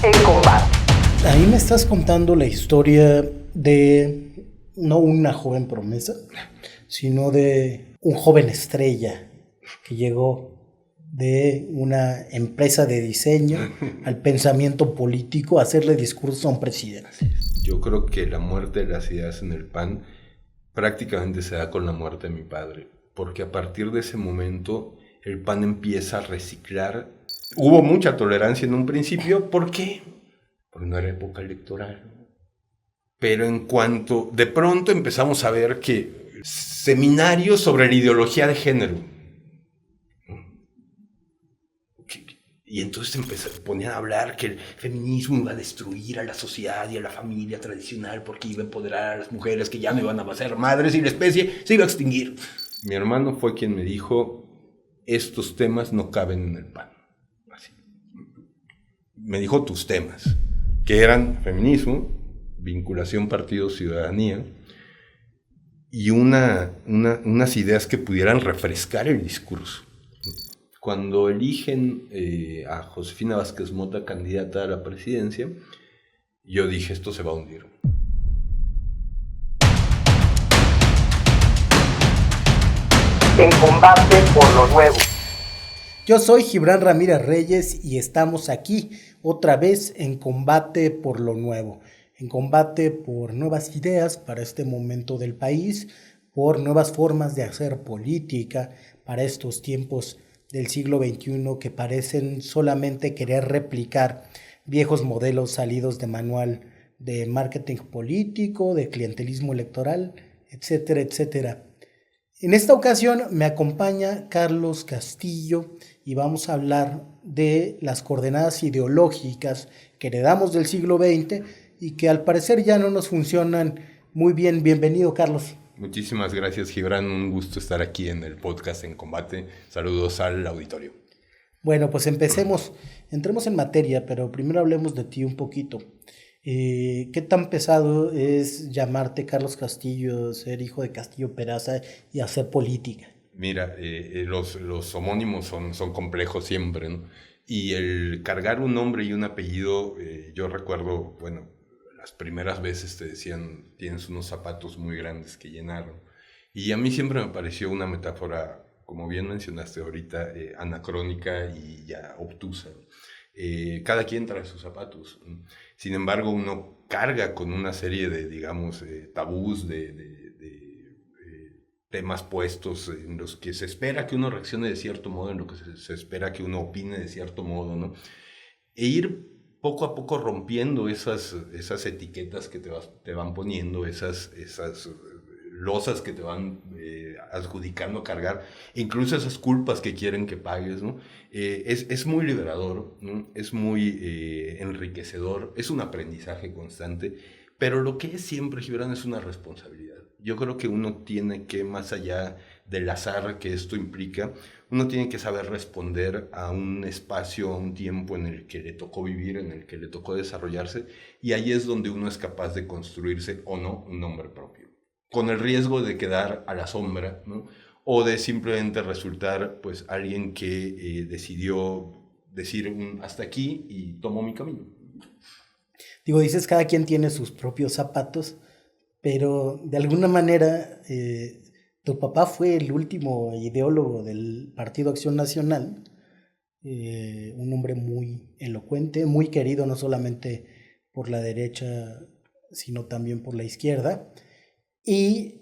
en combate. Ahí me estás contando la historia de no una joven promesa, sino de un joven estrella que llegó de una empresa de diseño al pensamiento político, a hacerle discurso a un presidente. Yo creo que la muerte de las ideas en el PAN prácticamente se da con la muerte de mi padre, porque a partir de ese momento el PAN empieza a reciclar. Hubo mucha tolerancia en un principio, ¿por qué? Porque no era época electoral. Pero en cuanto de pronto empezamos a ver que seminarios sobre la ideología de género, y entonces ponían a hablar que el feminismo iba a destruir a la sociedad y a la familia tradicional porque iba a empoderar a las mujeres que ya no iban a ser madres y la especie se iba a extinguir. Mi hermano fue quien me dijo, estos temas no caben en el PAN. Así. Me dijo tus temas, que eran feminismo, vinculación partido-ciudadanía y unas ideas que pudieran refrescar el discurso. Cuando eligen a Josefina Vázquez Mota candidata a la presidencia, yo dije, esto se va a hundir. En combate por lo nuevo. Yo soy Gibran Ramírez Reyes y estamos aquí otra vez en combate por lo nuevo, en combate por nuevas ideas para este momento del país, por nuevas formas de hacer política para estos tiempos del siglo XXI que parecen solamente querer replicar viejos modelos salidos de manual de marketing político, de clientelismo electoral, etcétera, etcétera. En esta ocasión me acompaña Carlos Castillo y vamos a hablar de las coordenadas ideológicas que heredamos del siglo XX y que al parecer ya no nos funcionan muy bien. Bienvenido, Carlos. Muchísimas gracias, Gibran. Un gusto estar aquí en el podcast En Combate. Saludos al auditorio. Bueno, pues entremos en materia, pero primero hablemos de ti un poquito. ¿Qué tan pesado es llamarte Carlos Castillo, ser hijo de Castillo Peraza y hacer política? Mira, los homónimos son complejos siempre, ¿no? Y el cargar un nombre y un apellido, yo recuerdo, bueno, las primeras veces te decían, tienes unos zapatos muy grandes que llenaron. Y a mí siempre me pareció una metáfora, como bien mencionaste ahorita, anacrónica y ya obtusa. Cada quien trae sus zapatos. Sin embargo, uno carga con una serie de, digamos, tabús, de temas puestos en los que se espera que uno reaccione de cierto modo, en lo que se espera que uno opine de cierto modo, ¿no? E ir poco a poco rompiendo esas etiquetas que te van poniendo, esas losas que te van adjudicando a cargar, incluso esas culpas que quieren que pagues, ¿no? Es muy liberador, ¿no? Es muy enriquecedor, es un aprendizaje constante, pero lo que es siempre, Gibran, es una responsabilidad. Yo creo que uno tiene que, más allá del azar que esto implica, uno tiene que saber responder a un espacio, a un tiempo en el que le tocó vivir, en el que le tocó desarrollarse, y ahí es donde uno es capaz de construirse o no un nombre propio, con el riesgo de quedar a la sombra, ¿no? O de simplemente resultar pues alguien que decidió decir hasta aquí y tomó mi camino. Dices, cada quien tiene sus propios zapatos, pero de alguna manera tu papá fue el último ideólogo del Partido Acción Nacional, un hombre muy elocuente, muy querido no solamente por la derecha, sino también por la izquierda. Y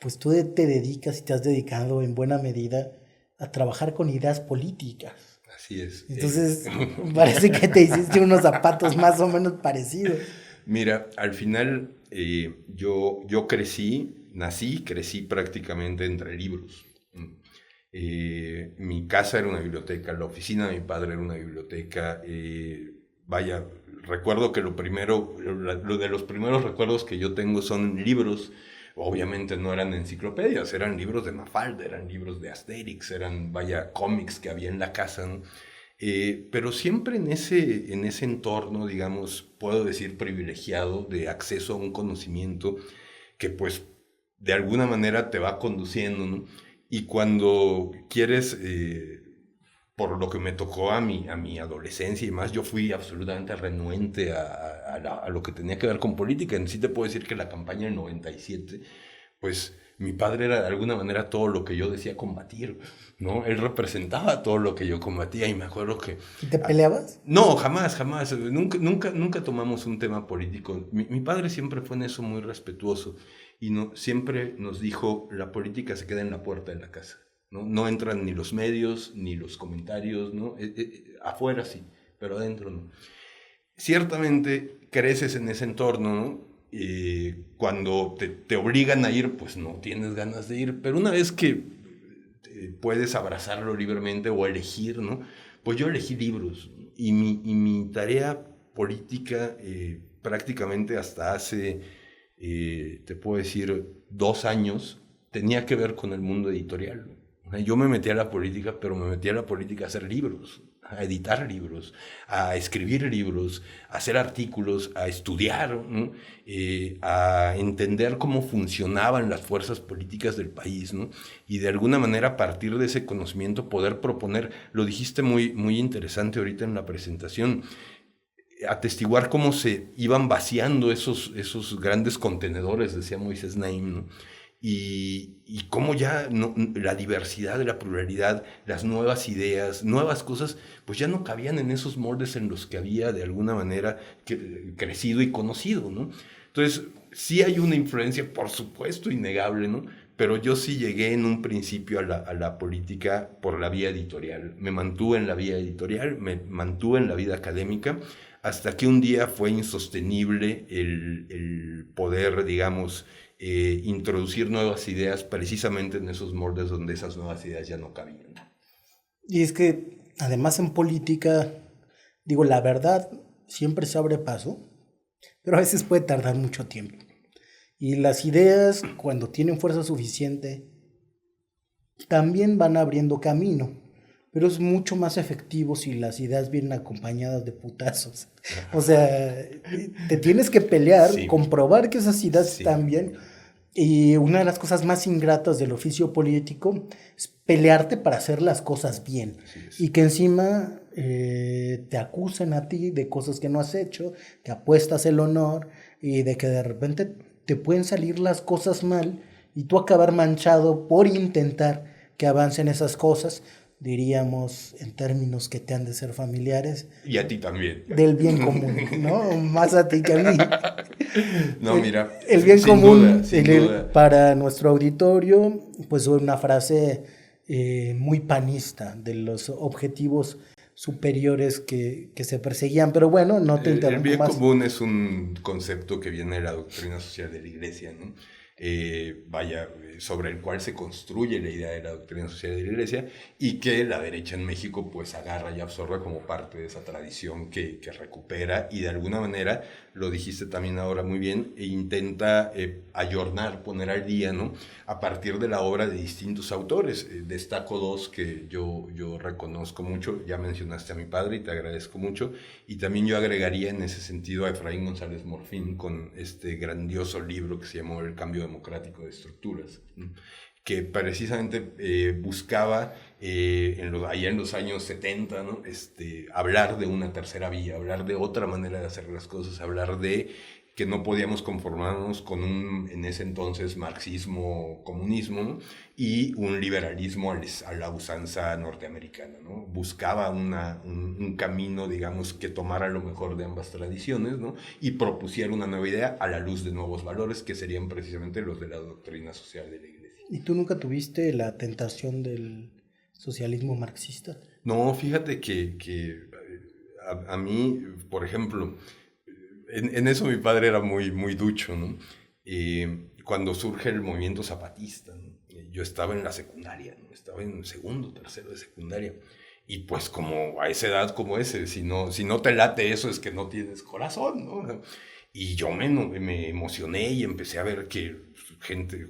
pues tú te dedicas y te has dedicado en buena medida a trabajar con ideas políticas. Así es. Entonces parece que te hiciste unos zapatos más o menos parecidos. Mira, al final yo crecí prácticamente entre libros. Mi casa era una biblioteca, la oficina de mi padre era una biblioteca. Recuerdo que lo de los primeros recuerdos que yo tengo son libros. Obviamente no eran enciclopedias, eran libros de Mafalda, eran libros de Asterix, eran, cómics que había en la casa, ¿no? Pero siempre en ese entorno, digamos, puedo decir privilegiado de acceso a un conocimiento que pues de alguna manera te va conduciendo, ¿no? Y cuando quieres por lo que me tocó a mi adolescencia y más, yo fui absolutamente renuente a lo que tenía que ver con política. En sí te puedo decir que la campaña del 97, pues mi padre era de alguna manera todo lo que yo decía combatir, ¿no? Él representaba todo lo que yo combatía y me acuerdo que... ¿Y te peleabas? No, jamás, jamás. Nunca tomamos un tema político. Mi padre siempre fue en eso muy respetuoso y no, siempre nos dijo, la política se queda en la puerta de la casa. No entran ni los medios, ni los comentarios, ¿no? Afuera sí, pero adentro no. Ciertamente creces en ese entorno, ¿no? Cuando te obligan a ir, pues no tienes ganas de ir, pero una vez que puedes abrazarlo libremente o elegir, ¿no? Pues yo elegí libros y mi tarea política prácticamente hasta hace, te puedo decir, 2 años, tenía que ver con el mundo editorial, ¿no? Yo me metí a la política, pero me metí a la política a hacer libros, a editar libros, a escribir libros, a hacer artículos, a estudiar, ¿no? A entender cómo funcionaban las fuerzas políticas del país, ¿no? Y de alguna manera a partir de ese conocimiento poder proponer, lo dijiste muy interesante ahorita en la presentación, atestiguar cómo se iban vaciando esos grandes contenedores, decía Moisés Naim, ¿no? Y cómo ya no, la diversidad, la pluralidad, las nuevas ideas, nuevas cosas, pues ya no cabían en esos moldes en los que había de alguna manera crecido y conocido, ¿no? Entonces, sí hay una influencia, por supuesto, innegable, ¿no? Pero yo sí llegué en un principio a la política por la vía editorial. Me mantuve en la vía editorial, me mantuve en la vida académica, hasta que un día fue insostenible el poder, digamos, introducir nuevas ideas precisamente en esos moldes donde esas nuevas ideas ya no cabían. Y es que además en política, digo, la verdad siempre se abre paso, pero a veces puede tardar mucho tiempo. Y las ideas, cuando tienen fuerza suficiente, también van abriendo camino, pero es mucho más efectivo si las ideas vienen acompañadas de putazos. O sea, te tienes que pelear, Sí. comprobar que esas ideas Sí. están bien. Y una de las cosas más ingratas del oficio político es pelearte para hacer las cosas bien. Y que encima te acusen a ti de cosas que no has hecho, que apuestas el honor y de que de repente te pueden salir las cosas mal y tú acabar manchado por intentar que avancen esas cosas, diríamos en términos que te han de ser familiares, Y a ti también. del bien común, ¿no? Más a ti que a mí. No, mira. El bien sin común duda, sin duda. para nuestro auditorio, pues una frase muy panista de los objetivos superiores que se perseguían, pero bueno, no te El interrumpo bien más. común es un concepto que viene de la doctrina social de la Iglesia, ¿no? Sobre el cual se construye la idea de la doctrina social de la Iglesia y que la derecha en México pues agarra y absorbe como parte de esa tradición que recupera y de alguna manera, lo dijiste también ahora muy bien, e intenta ayornar, poner al día, ¿no? A partir de la obra de distintos autores. Destaco 2 que yo reconozco mucho, ya mencionaste a mi padre y te agradezco mucho, y también yo agregaría en ese sentido a Efraín González Morfín con este grandioso libro que se llamó El cambio democrático de estructuras, ¿no? Que precisamente buscaba allá en los años 70, ¿no? Hablar de una tercera vía, hablar de otra manera de hacer las cosas, hablar de que no podíamos conformarnos con en ese entonces, marxismo-comunismo, ¿no? Y un liberalismo a la usanza norteamericana, ¿no? Buscaba un camino, digamos, que tomara lo mejor de ambas tradiciones, ¿no? Y propusiera una nueva idea a la luz de nuevos valores que serían precisamente los de la doctrina social de la Iglesia. ¿Y tú nunca tuviste la tentación del socialismo marxista? No, fíjate que a mí, por ejemplo, en eso mi padre era muy ducho, ¿no? Cuando surge el movimiento zapatista, ¿no? Yo estaba en la secundaria, ¿no? Estaba en segundo, tercero de secundaria. Y pues como a esa edad como ese, si no te late eso es que no tienes corazón, ¿no? Y yo me emocioné y empecé a ver que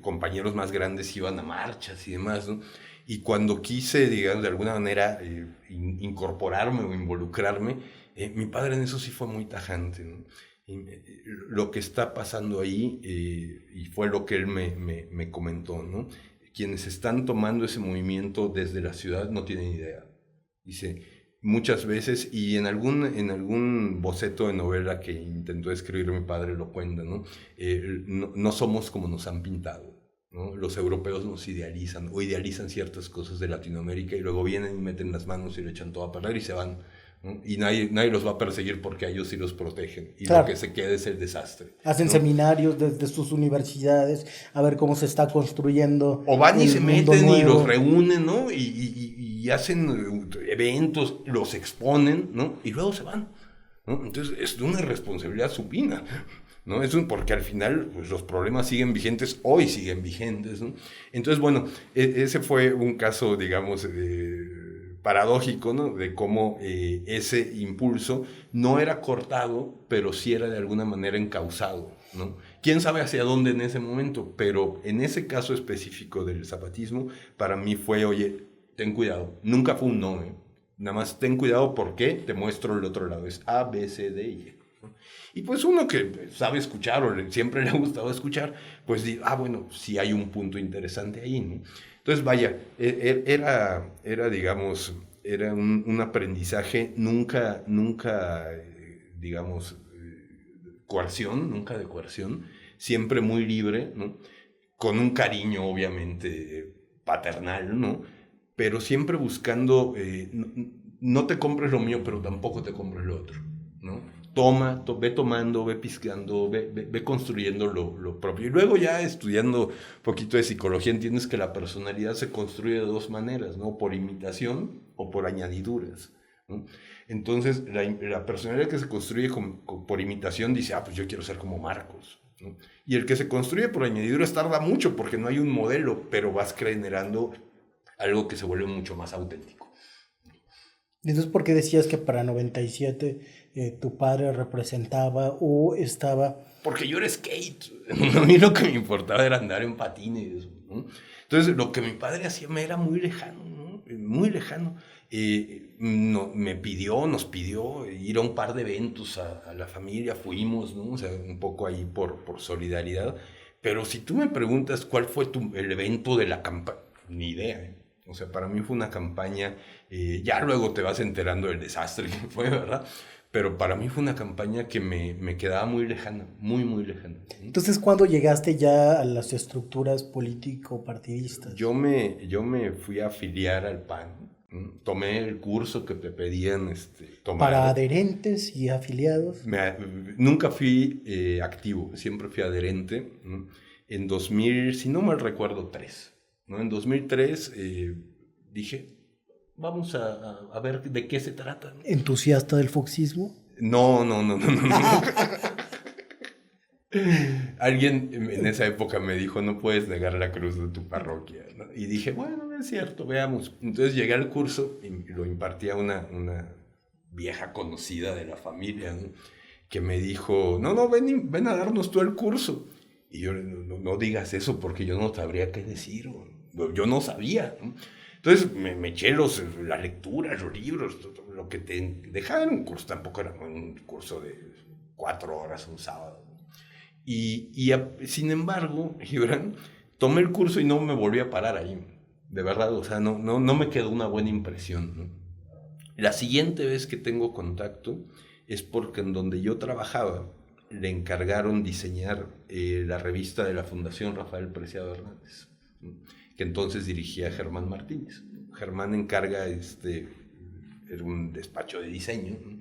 compañeros más grandes iban a marchas y demás, ¿no? Y cuando quise, digamos, de alguna manera incorporarme o involucrarme, mi padre en eso sí fue muy tajante, ¿no? Lo que está pasando ahí, y fue lo que él me comentó, ¿no? Quienes están tomando ese movimiento desde la ciudad no tienen idea. Dice, muchas veces, y en algún boceto de novela que intentó escribir mi padre lo cuenta, ¿no? No somos como nos han pintado, ¿no? Los europeos nos idealizan o idealizan ciertas cosas de Latinoamérica y luego vienen y meten las manos y le echan todo a perder y se van, ¿no? Y nadie los va a perseguir porque a ellos sí los protegen y Claro. lo que se queda es el desastre. Hacen ¿no? seminarios desde sus universidades a ver cómo se está construyendo. O van y el se mundo meten y nuevo. los reúnen, ¿no? Y hacen eventos, los exponen, ¿no? Y luego se van, ¿no? Entonces es una responsabilidad supina, ¿no? Porque al final pues, los problemas siguen vigentes, hoy siguen vigentes, ¿no? Entonces, bueno, ese fue un caso, digamos, paradójico, ¿no? De cómo ese impulso no era cortado, pero sí era de alguna manera encauzado, ¿no? Quién sabe hacia dónde en ese momento, pero en ese caso específico del zapatismo, para mí fue, oye, ten cuidado, nunca fue un no, ¿eh? Nada más ten cuidado porque te muestro el otro lado, es A, B, C, D, Y. Y pues uno que sabe escuchar o siempre le ha gustado escuchar, pues dice, bueno, sí hay un punto interesante ahí, ¿no? Entonces, vaya, era digamos, era un aprendizaje, nunca, digamos, coerción, nunca de coerción, siempre muy libre, ¿no? Con un cariño, obviamente, paternal, ¿no? Pero siempre buscando, no te compres lo mío, pero tampoco te compres lo otro, ¿no? Ve tomando, ve piscando, ve construyendo lo propio. Y luego ya estudiando un poquito de psicología entiendes que la personalidad se construye de dos maneras, ¿no? Por imitación o por añadiduras, ¿no? Entonces, la personalidad que se construye por imitación dice, pues yo quiero ser como Marcos, ¿no? Y el que se construye por añadiduras tarda mucho porque no hay un modelo, pero vas generando algo que se vuelve mucho más auténtico. Entonces, ¿por qué decías que para 97 tu padre representaba o estaba? Porque yo era skate. A mí lo que me importaba era andar en patines, ¿no? Entonces, lo que mi padre hacía me era muy lejano, ¿no? Muy lejano. Nos pidió ir a un par de eventos a la familia, fuimos, ¿no? O sea, un poco ahí por solidaridad. Pero si tú me preguntas cuál fue el evento de la campaña, ni idea, ¿eh? O sea, para mí fue una campaña, ya luego te vas enterando del desastre que fue, ¿verdad? Pero para mí fue una campaña que me quedaba muy lejana, muy, muy lejana. Entonces, ¿cuándo llegaste ya a las estructuras político-partidistas? Yo me fui a afiliar al PAN, ¿no? Tomé el curso que te pedían tomar. Para adherentes y afiliados. Nunca fui activo, siempre fui adherente, ¿no? En 2000, si no mal recuerdo, 3. ¿No? En 2003 dije, vamos a ver de qué se trata, ¿no? ¿Entusiasta del foxismo? No. Alguien en esa época me dijo, no puedes negar la cruz de tu parroquia, ¿no? Y dije, bueno, es cierto, veamos. Entonces llegué al curso y lo impartía una vieja conocida de la familia, ¿no? Que me dijo, no, ven a darnos tú el curso. Y yo, no digas eso porque yo no sabría qué decir, yo no sabía, ¿no? Entonces me eché las lecturas, los libros, lo que te dejaban. Un curso, tampoco era un curso de 4 horas un sábado. Sin embargo, Gibran, tomé el curso y no me volví a parar ahí, de verdad, o sea, no me quedó una buena impresión, ¿no? La siguiente vez que tengo contacto es porque en donde yo trabajaba le encargaron diseñar la revista de la Fundación Rafael Preciado Hernández, ¿no? Que entonces dirigía Germán Martínez. Germán encarga era un despacho de diseño, ¿no?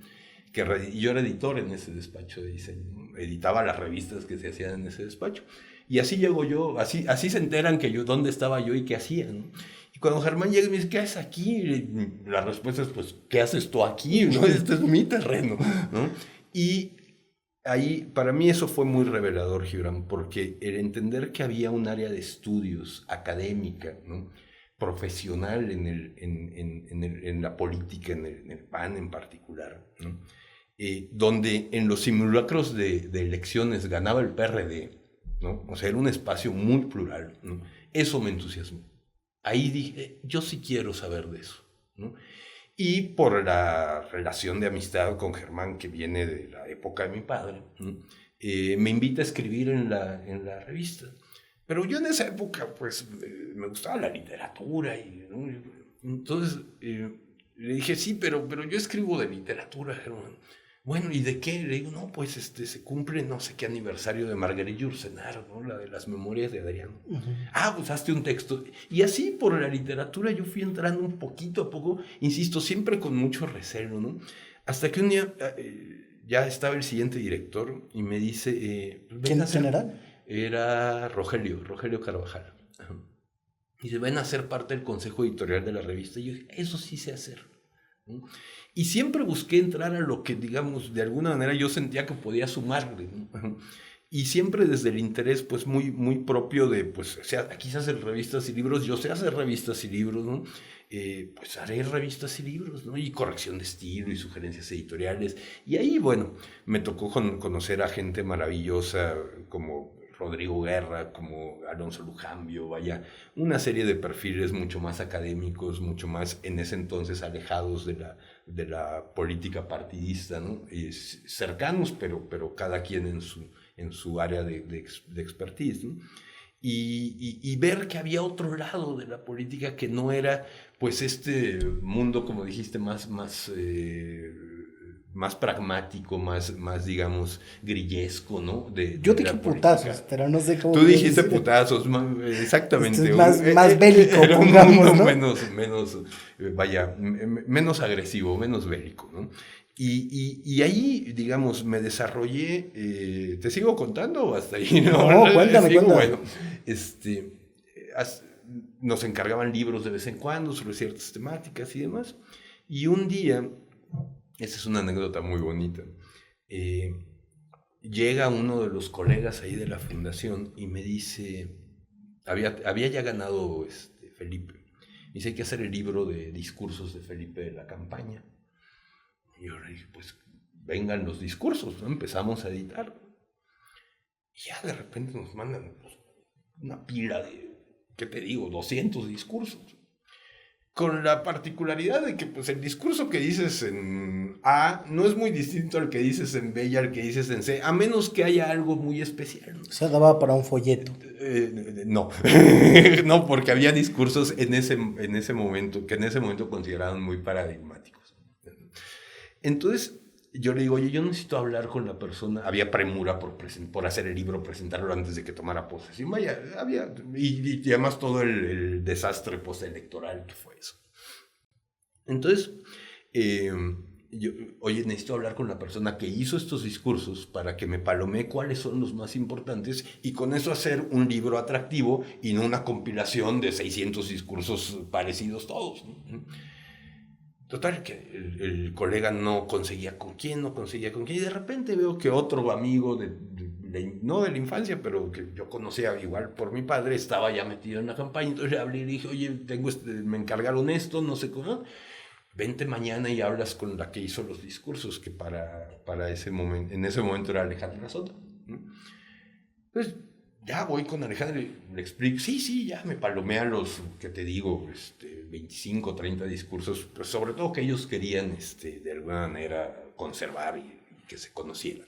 Y yo era editor en ese despacho de diseño, ¿no? Editaba las revistas que se hacían en ese despacho. Y así llego yo, así se enteran que dónde estaba yo y qué hacía, ¿no? Y cuando Germán llega y me dice, ¿qué haces aquí? La respuesta es, pues, ¿qué haces tú aquí? ¿No? Este es mi terreno, ¿no? Y ahí, para mí eso fue muy revelador, Gibran, porque el entender que había un área de estudios académica, ¿no? Profesional en la política, en el PAN en particular, ¿no? Donde en los simulacros de elecciones ganaba el PRD, ¿no? O sea, era un espacio muy plural, ¿no? Eso me entusiasmó. Ahí dije, yo sí quiero saber de eso, ¿no? Y por la relación de amistad con Germán, que viene de la época de mi padre, ¿no? Me invita a escribir en la revista. Pero yo en esa época, pues, me gustaba la literatura, ¿no? Entonces Le dije, sí, pero yo escribo de literatura, Germán. Bueno, ¿y de qué? Le digo, no, pues se cumple no sé qué aniversario de Marguerite Yourcenar, ¿no? La de las memorias de Adrián. Pues hazte un texto. Y así por la literatura yo fui entrando un poquito a poco, insisto, siempre con mucho recelo, ¿no? Hasta que un día ya estaba el siguiente director y me dice... ¿Quién era? Era Rogelio Carvajal. Ajá. Y se van a ser parte del consejo editorial de la revista. Y yo dije, eso sí sé hacer, ¿no? Y siempre busqué entrar a lo que, digamos, de alguna manera yo sentía que podía sumarle, ¿no? Y siempre desde el interés, pues, muy, muy propio de, pues, o sea, aquí se hacen revistas y libros, yo sé hacer revistas y libros, ¿no? Pues haré revistas y libros, ¿no? Y corrección de estilo y sugerencias editoriales. Y ahí, bueno, me tocó conocer a gente maravillosa como Rodrigo Guerra, como Alonso Lujambio, vaya, una serie de perfiles mucho más académicos, mucho más en ese entonces alejados de la política partidista, ¿no? Cercanos, pero cada quien en su área de expertise, ¿no? Y ver que había otro lado de la política que no era, pues, este mundo, como dijiste, más pragmático, más, digamos, grillesco, ¿no? Yo dije putazos, pero no sé cómo... Tú dijiste putazos, exactamente. Es más bélico, era pongamos, un mundo ¿no? menos agresivo, menos bélico, ¿no? Y ahí, digamos, me desarrollé... ¿Te sigo contando o hasta ahí? No, cuéntame. Bueno, nos encargaban libros de vez en cuando sobre ciertas temáticas y demás. Y un día... Esa es una anécdota muy bonita. Llega uno de los colegas ahí de la fundación y me dice, había ya ganado Felipe, me dice, hay que hacer el libro de discursos de Felipe de la campaña. Y yo le dije, pues vengan los discursos, ¿no? Empezamos a editar. Y ya de repente nos mandan, pues, una pila de, ¿qué te digo?, 200 discursos. Con la particularidad de que, pues, el discurso que dices en A no es muy distinto al que dices en B y al que dices en C, a menos que haya algo muy especial, ¿no? O sea, daba para un folleto. No, no, porque había discursos en ese momento, que en ese momento consideraban muy paradigmáticos. Entonces, yo le digo, oye, yo necesito hablar con la persona. Había premura por hacer el libro, presentarlo antes de que tomara posesión. Vaya, y además todo el desastre postelectoral que fue eso. Entonces, oye, necesito hablar con la persona que hizo estos discursos para que me palomee cuáles son los más importantes y con eso hacer un libro atractivo y no una compilación de 600 discursos parecidos todos, ¿no? Total, que el colega no conseguía con quién, y de repente veo que otro amigo, no de la infancia, pero que yo conocía igual por mi padre, estaba ya metido en la campaña. Entonces le hablé y le dije, oye, me encargaron esto, no sé cómo, vente mañana y hablas con la que hizo los discursos, que para ese momento, en ese momento era Alejandra Soto, ¿no? Entonces, ya voy con Alejandra y le explico, sí, ya me palomea los, ¿qué te digo?, 25, 30 discursos, pero sobre todo que ellos querían, de alguna manera, conservar y que se conocieran.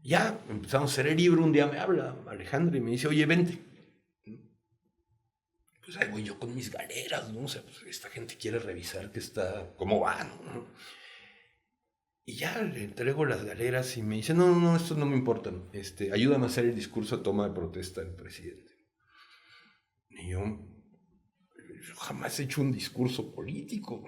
Ya empezamos a hacer el libro, un día me habla Alejandra y me dice, oye, vente. Pues ahí voy yo con mis galeras, ¿no? O sea, pues esta gente quiere revisar cómo va, ¿no? Y ya le entrego las galeras y me dice, no, esto no me importa, ayúdame a hacer el discurso de toma de protesta del presidente. Y yo jamás he hecho un discurso político,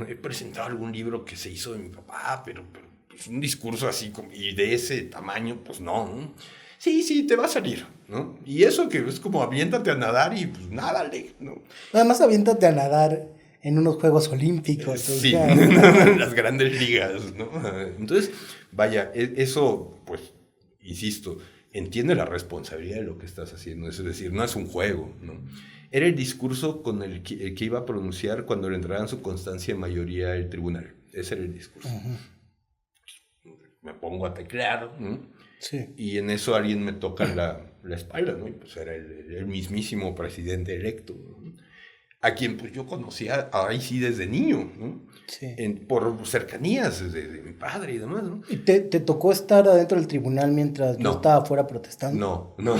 he presentado algún libro que se hizo de mi papá, pero pues un discurso así y de ese tamaño, pues no. Sí, te va a salir, ¿no? Y eso que es como aviéntate a nadar y pues nádale, ¿no? Además, aviéntate a nadar en unos Juegos Olímpicos. Sí, en las grandes ligas, ¿no? Entonces, vaya, eso, pues, insisto, entiende la responsabilidad de lo que estás haciendo, es decir, no es un juego, ¿no? Era el discurso con el que iba a pronunciar cuando le entregaran su constancia de mayoría al tribunal. Ese era el discurso. Uh-huh. Me pongo a teclear, ¿no? Sí. Y en eso alguien me toca la espalda, ¿no? Y pues era el mismísimo presidente electo, ¿no? A quien pues yo conocía ahí sí desde niño, ¿no? Sí. Por cercanías de mi padre y demás, ¿no? ¿Y te tocó estar adentro del tribunal mientras yo estaba afuera protestando? No,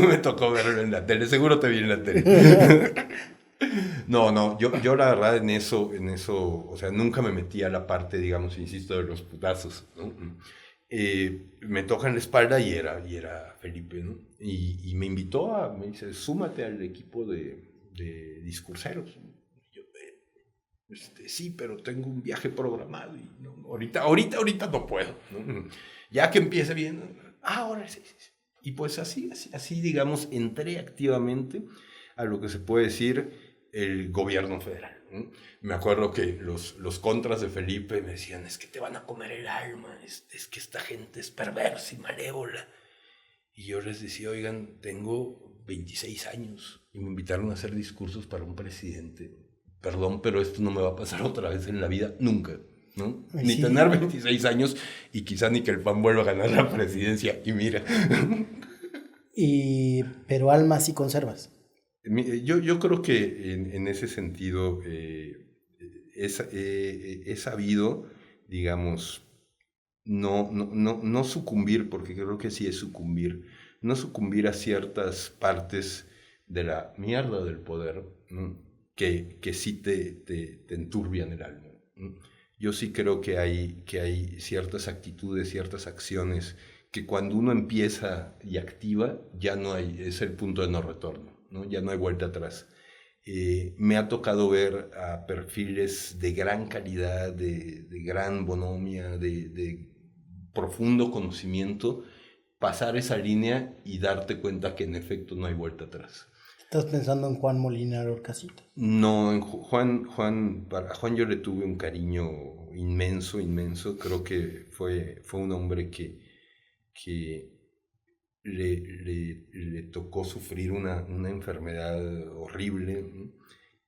me tocó verlo en la tele, seguro te vi en la tele. No, yo la verdad en eso, o sea, nunca me metí a la parte, digamos, insisto, de los putazos, ¿no? Me toca en la espalda y era Felipe, ¿no? Y me invitó me dice, súmate al equipo de discurseros. Y yo, sí, pero tengo un viaje programado y no, ahorita no puedo, ¿no? Ya que empiece bien, ahora sí, sí, sí. Y pues así, digamos, entré activamente a lo que se puede decir el gobierno federal, ¿no? Me acuerdo que los contras de Felipe me decían, es que te van a comer el alma, es que esta gente es perversa y malévola. Y yo les decía, oigan, tengo 26 años y me invitaron a hacer discursos para un presidente. Perdón, pero esto no me va a pasar otra vez en la vida, nunca, ¿no? Ay, Ni sí. tener 26 años y quizá ni que el PAN vuelva a ganar la presidencia. Y mira, Pero alma sí conservas. yo creo que en ese sentido he sabido, digamos, no sucumbir, porque creo que sí es sucumbir, no sucumbir a ciertas partes de la mierda del poder, ¿no? que sí te enturbian el alma, ¿no? Yo sí creo que hay ciertas actitudes, ciertas acciones que cuando uno empieza y activa, ya no hay, es el punto de no retorno, ¿no? Ya no hay vuelta atrás. Me ha tocado ver a perfiles de gran calidad, de gran bonomia, de profundo conocimiento, pasar esa línea y darte cuenta que en efecto no hay vuelta atrás. ¿Estás pensando en Juan Molinar Orcasitas? No, para Juan yo le tuve un cariño inmenso, inmenso. Creo que fue un hombre que le tocó sufrir una enfermedad horrible, ¿no?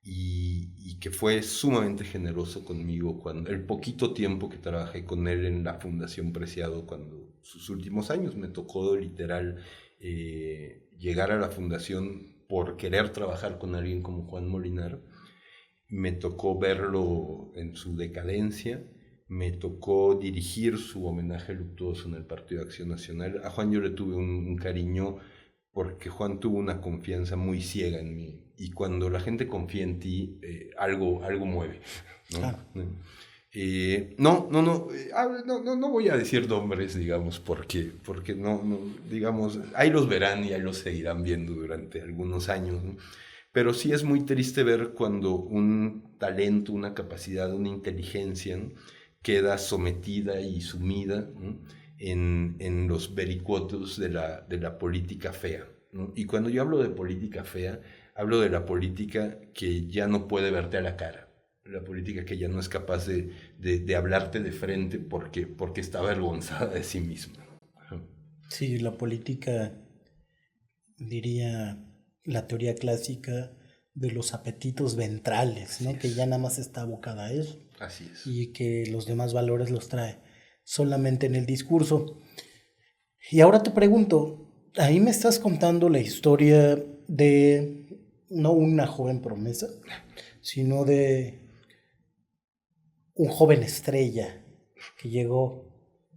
Y que fue sumamente generoso conmigo cuando el poquito tiempo que trabajé con él en la Fundación Preciado, cuando sus últimos años me tocó literal llegar a la fundación por querer trabajar con alguien como Juan Molinar. Me tocó verlo en su decadencia, me tocó dirigir su homenaje luctuoso en el Partido de Acción Nacional. A Juan yo le tuve un cariño porque Juan tuvo una confianza muy ciega en mí. Y cuando la gente confía en ti, algo mueve, ¿no? Claro. No voy a decir nombres, digamos, porque digamos, ahí los verán y ahí los seguirán viendo durante algunos años, ¿no? Pero sí es muy triste ver cuando un talento, una capacidad, una inteligencia, ¿no? Queda sometida y sumida, ¿no? en los vericuetos de la política fea, ¿no? Y cuando yo hablo de política fea, hablo de la política que ya no puede verte a la cara, la política que ya no es capaz de hablarte de frente porque está avergonzada de sí misma. Sí, la política, diría la teoría clásica de los apetitos ventrales, ¿no? Que ya nada más está abocada a eso. Así es. Y que los demás valores los trae solamente en el discurso. Y ahora te pregunto, ahí me estás contando la historia de no una joven promesa, sino de un joven estrella que llegó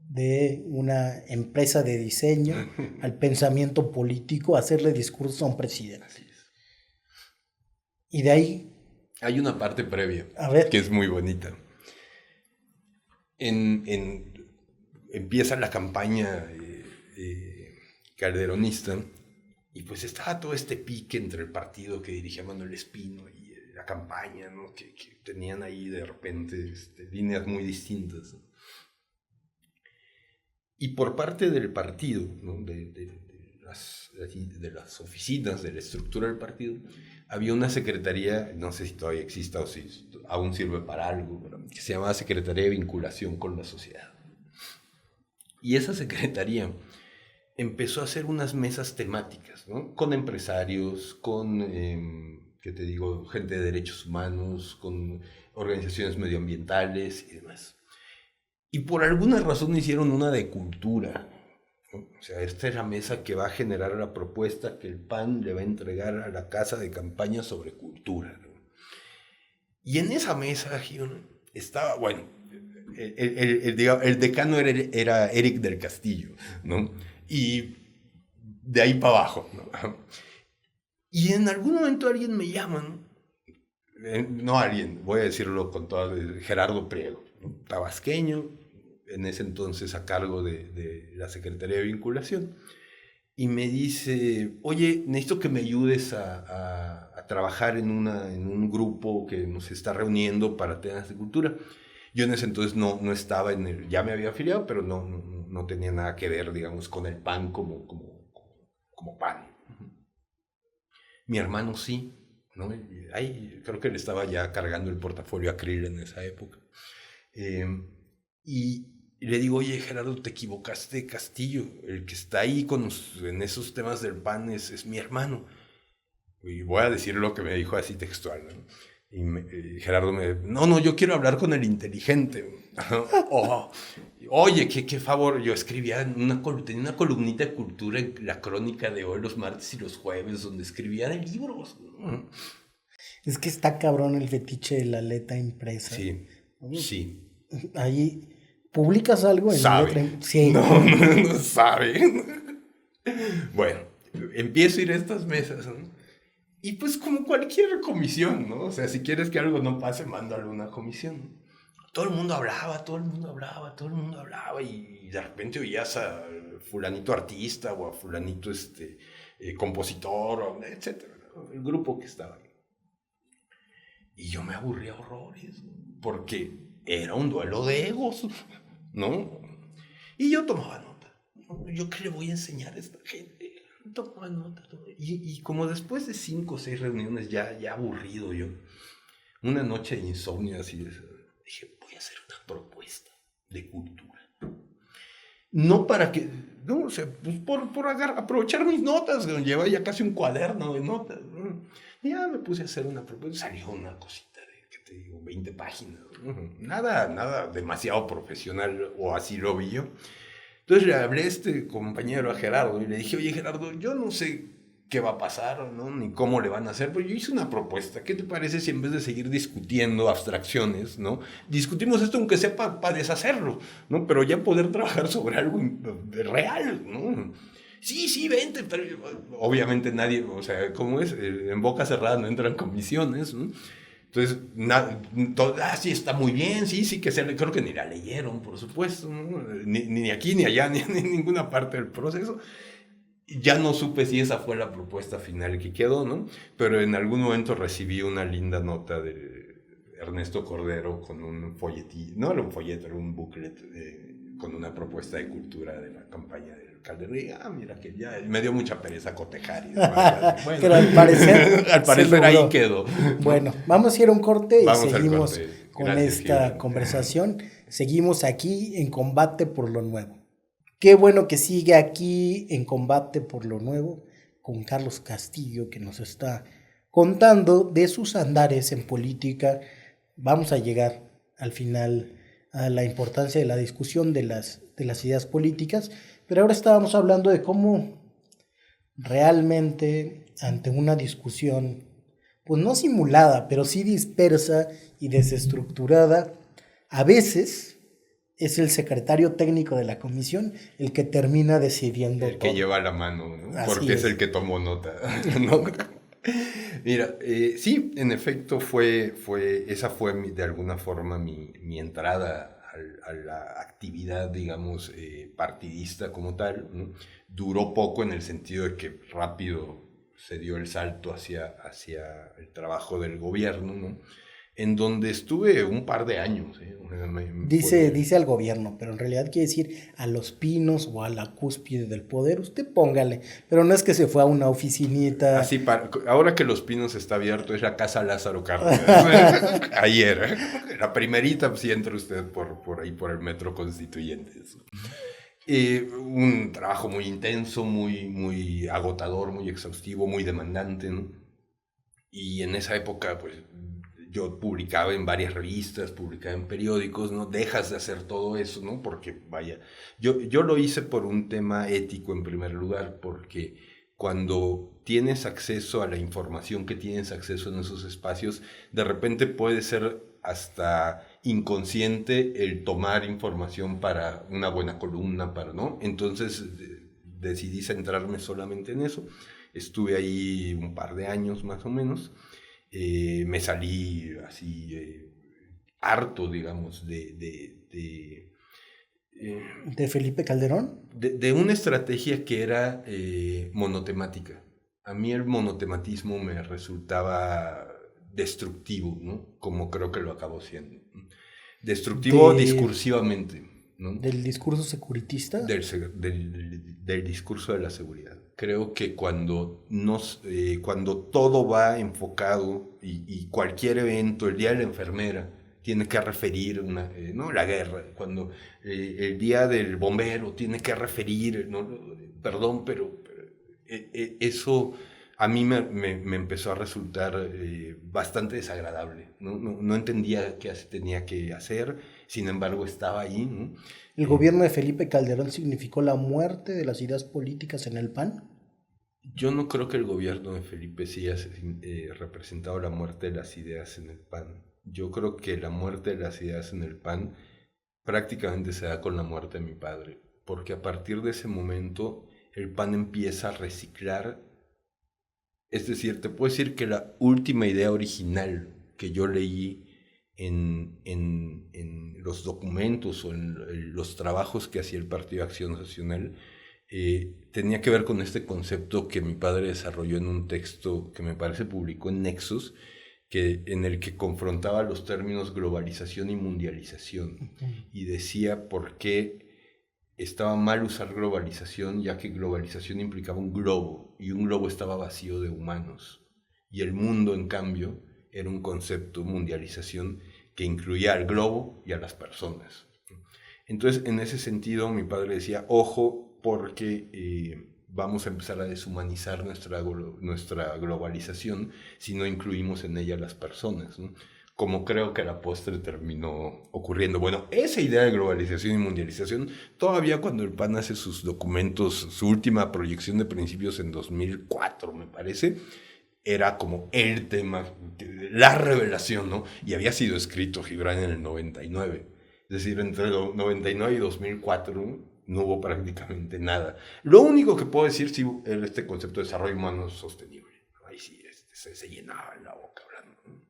de una empresa de diseño al pensamiento político a hacerle discurso a un presidente. Así es. Y de ahí... Hay una parte previa A ver. que es muy bonita. Empieza la campaña calderonista y pues estaba todo este pique entre el partido que dirigía Manuel Espino y la campaña, ¿no? que tenían ahí de repente líneas muy distintas, ¿no? Y por parte del partido, ¿no? de las oficinas, de la estructura del partido, había una secretaría, no sé si todavía exista o si aún sirve para algo, pero que se llamaba Secretaría de Vinculación con la Sociedad. Y esa secretaría empezó a hacer unas mesas temáticas, ¿no? Con empresarios, con, ¿qué te digo?, gente de derechos humanos, con organizaciones medioambientales y demás. Y por alguna razón hicieron una de cultura, ¿no? O sea, esta es la mesa que va a generar la propuesta que el PAN le va a entregar a la casa de campaña sobre cultura, ¿no? Y en esa mesa, Gil, estaba, bueno, el decano era Eric del Castillo, ¿no? Y de ahí para abajo, ¿no? Y en algún momento alguien me llama, ¿no? no alguien, voy a decirlo con todo, Gerardo Priego, ¿no? Tabasqueño, en ese entonces a cargo de la Secretaría de Vinculación, y me dice, oye, necesito que me ayudes a trabajar en un grupo que nos está reuniendo para temas de cultura. Yo en ese entonces no estaba ya me había afiliado, pero no tenía nada que ver, digamos, con el PAN como PAN. Mi hermano sí, ¿no? Creo que le estaba ya cargando el portafolio a Krill en esa época. Y le digo, oye, Gerardo, te equivocaste, Castillo. El que está ahí en esos temas del PAN es mi hermano. Y voy a decir lo que me dijo así textual, ¿no? Y Gerardo no, yo quiero hablar con el inteligente. Oye, qué favor. Yo escribía tenía una columnita de cultura en la Crónica de Hoy, los martes y los jueves, donde escribía de libros. Es que está cabrón el fetiche de la letra impresa. Sí, sí. Ahí publicas algo en sabe. letra impresa. Sí. No sabe. Bueno, empiezo a ir a estas mesas, ¿no? Y pues como cualquier comisión, ¿no? O sea, si quieres que algo no pase, mándalo a una comisión. Todo el mundo hablaba, y de repente oías a fulanito artista o a fulanito compositor, etcétera, ¿no? El grupo que estaba ahí. Y yo me aburría horrores, porque era un duelo de egos, ¿no? Y yo tomaba nota. ¿Yo qué le voy a enseñar a esta gente? Tomaba nota. Y como después de 5 o 6 reuniones, ya aburrido yo, una noche de insomnio así, dije, voy a hacer una propuesta de cultura. No para que, no, o sea, pues por aprovechar mis notas, llevaba ya casi un cuaderno de notas, ¿no? Y ya me puse a hacer una propuesta, salió una cosita de, ¿qué te digo?, 20 páginas, ¿no? Nada demasiado profesional, o así lo vi yo. Entonces le hablé a este compañero, a Gerardo, y le dije, oye, Gerardo, yo no sé qué va a pasar, ¿no? Ni cómo le van a hacer, pero yo hice una propuesta. ¿Qué te parece si en vez de seguir discutiendo abstracciones, ¿no? Discutimos esto aunque sea para deshacerlo, ¿no? Pero ya poder trabajar sobre algo real, ¿no? Sí, vente, pero obviamente nadie, o sea, ¿cómo es? En boca cerrada no entran comisiones, ¿no? Entonces, sí, está muy bien, sí, creo que ni la leyeron, por supuesto, ¿no? Ni aquí, ni allá, ni en ninguna parte del proceso. Ya no supe si esa fue la propuesta final que quedó, ¿no? Pero en algún momento recibí una linda nota de Ernesto Cordero con un folletín, no era un folleto, era un booklet con una propuesta de cultura de la campaña del Calderón. Y, mira que ya me dio mucha pereza cotejar. Y demás. Bueno, pero al parecer ahí quedó. Bueno, vamos a ir a un corte y vamos seguimos corte. con Gracias, esta Gibran. conversación. Seguimos aquí en Combate por lo Nuevo. Qué bueno que sigue aquí en Combate por lo Nuevo con Carlos Castillo, que nos está contando de sus andares en política. Vamos a llegar al final a la importancia de la discusión de las ideas políticas, pero ahora estábamos hablando de cómo realmente ante una discusión, pues no simulada, pero sí dispersa y desestructurada, a veces es el secretario técnico de la comisión el que termina decidiendo el todo. que lleva la mano, ¿no? Así Porque es el que tomó nota, ¿no? Mira, sí, en efecto esa fue de alguna forma mi entrada a la actividad, digamos, partidista como tal, ¿no? Duró poco en el sentido de que rápido se dio el salto hacia el trabajo del gobierno, ¿no? En donde estuve un par de años. Dice al gobierno, pero en realidad quiere decir a los pinos o a la cúspide del poder, usted póngale, pero no es que se fue a una oficinita. Así, ahora que Los Pinos está abierto, es la Casa Lázaro Cárdenas. Ayer, la primerita, si entra usted por ahí, por el Metro Constituyentes. Un trabajo muy intenso, muy agotador, muy exhaustivo, muy demandante, ¿no? Y en esa época, pues, yo publicaba en varias revistas, publicaba en periódicos, ¿no? Dejas de hacer todo eso, ¿no? Porque, vaya, yo lo hice por un tema ético en primer lugar, porque cuando tienes acceso a la información que tienes acceso en esos espacios, de repente puede ser hasta inconsciente el tomar información para una buena columna, ¿no? Entonces decidí centrarme solamente en eso. Estuve ahí un par de años más o menos. Me salí así harto, digamos, ¿De Felipe Calderón? de una estrategia que era monotemática. A mí el monotematismo me resultaba destructivo, ¿no? Como creo que lo acabó siendo. Destructivo discursivamente, ¿no? ¿Del discurso securitista? Del discurso de la seguridad. Creo que cuando todo va enfocado y cualquier evento, el día de la enfermera, tiene que referir ¿no? La guerra, cuando el día del bombero tiene que referir, ¿no? Perdón, pero eso a mí me empezó a resultar bastante desagradable. No entendía qué tenía que hacer, sin embargo estaba ahí, ¿no? ¿El gobierno de Felipe Calderón significó la muerte de las ideas políticas en el PAN? Yo no creo que el gobierno de Felipe sí haya representado la muerte de las ideas en el PAN. Yo creo que la muerte de las ideas en el PAN prácticamente se da con la muerte de mi padre, porque a partir de ese momento el PAN empieza a reciclar. Es decir, te puedo decir que la última idea original que yo leí en los documentos o en los trabajos que hacía el Partido de Acción Nacional tenía que ver con este concepto que mi padre desarrolló en un texto que me parece publicó en Nexos, en el que confrontaba los términos globalización y mundialización, y decía por qué estaba mal usar globalización, ya que globalización implicaba un globo, y un globo estaba vacío de humanos, y el mundo, en cambio, era un concepto, mundialización, que incluía al globo y a las personas. Entonces, en ese sentido, mi padre decía, ojo, porque vamos a empezar a deshumanizar nuestra globalización si no incluimos en ella a las personas, ¿no? Como creo que a la postre terminó ocurriendo. Bueno, esa idea de globalización y mundialización, todavía cuando el PAN hace sus documentos, su última proyección de principios en 2004, me parece, era como el tema, la revelación, ¿no? Y había sido escrito Gibran en el 99. Es decir, entre el 99 y 2004 no hubo prácticamente nada. Lo único que puedo decir sí era este concepto de desarrollo humano sostenible. Ahí sí se llenaba la boca hablando, ¿no?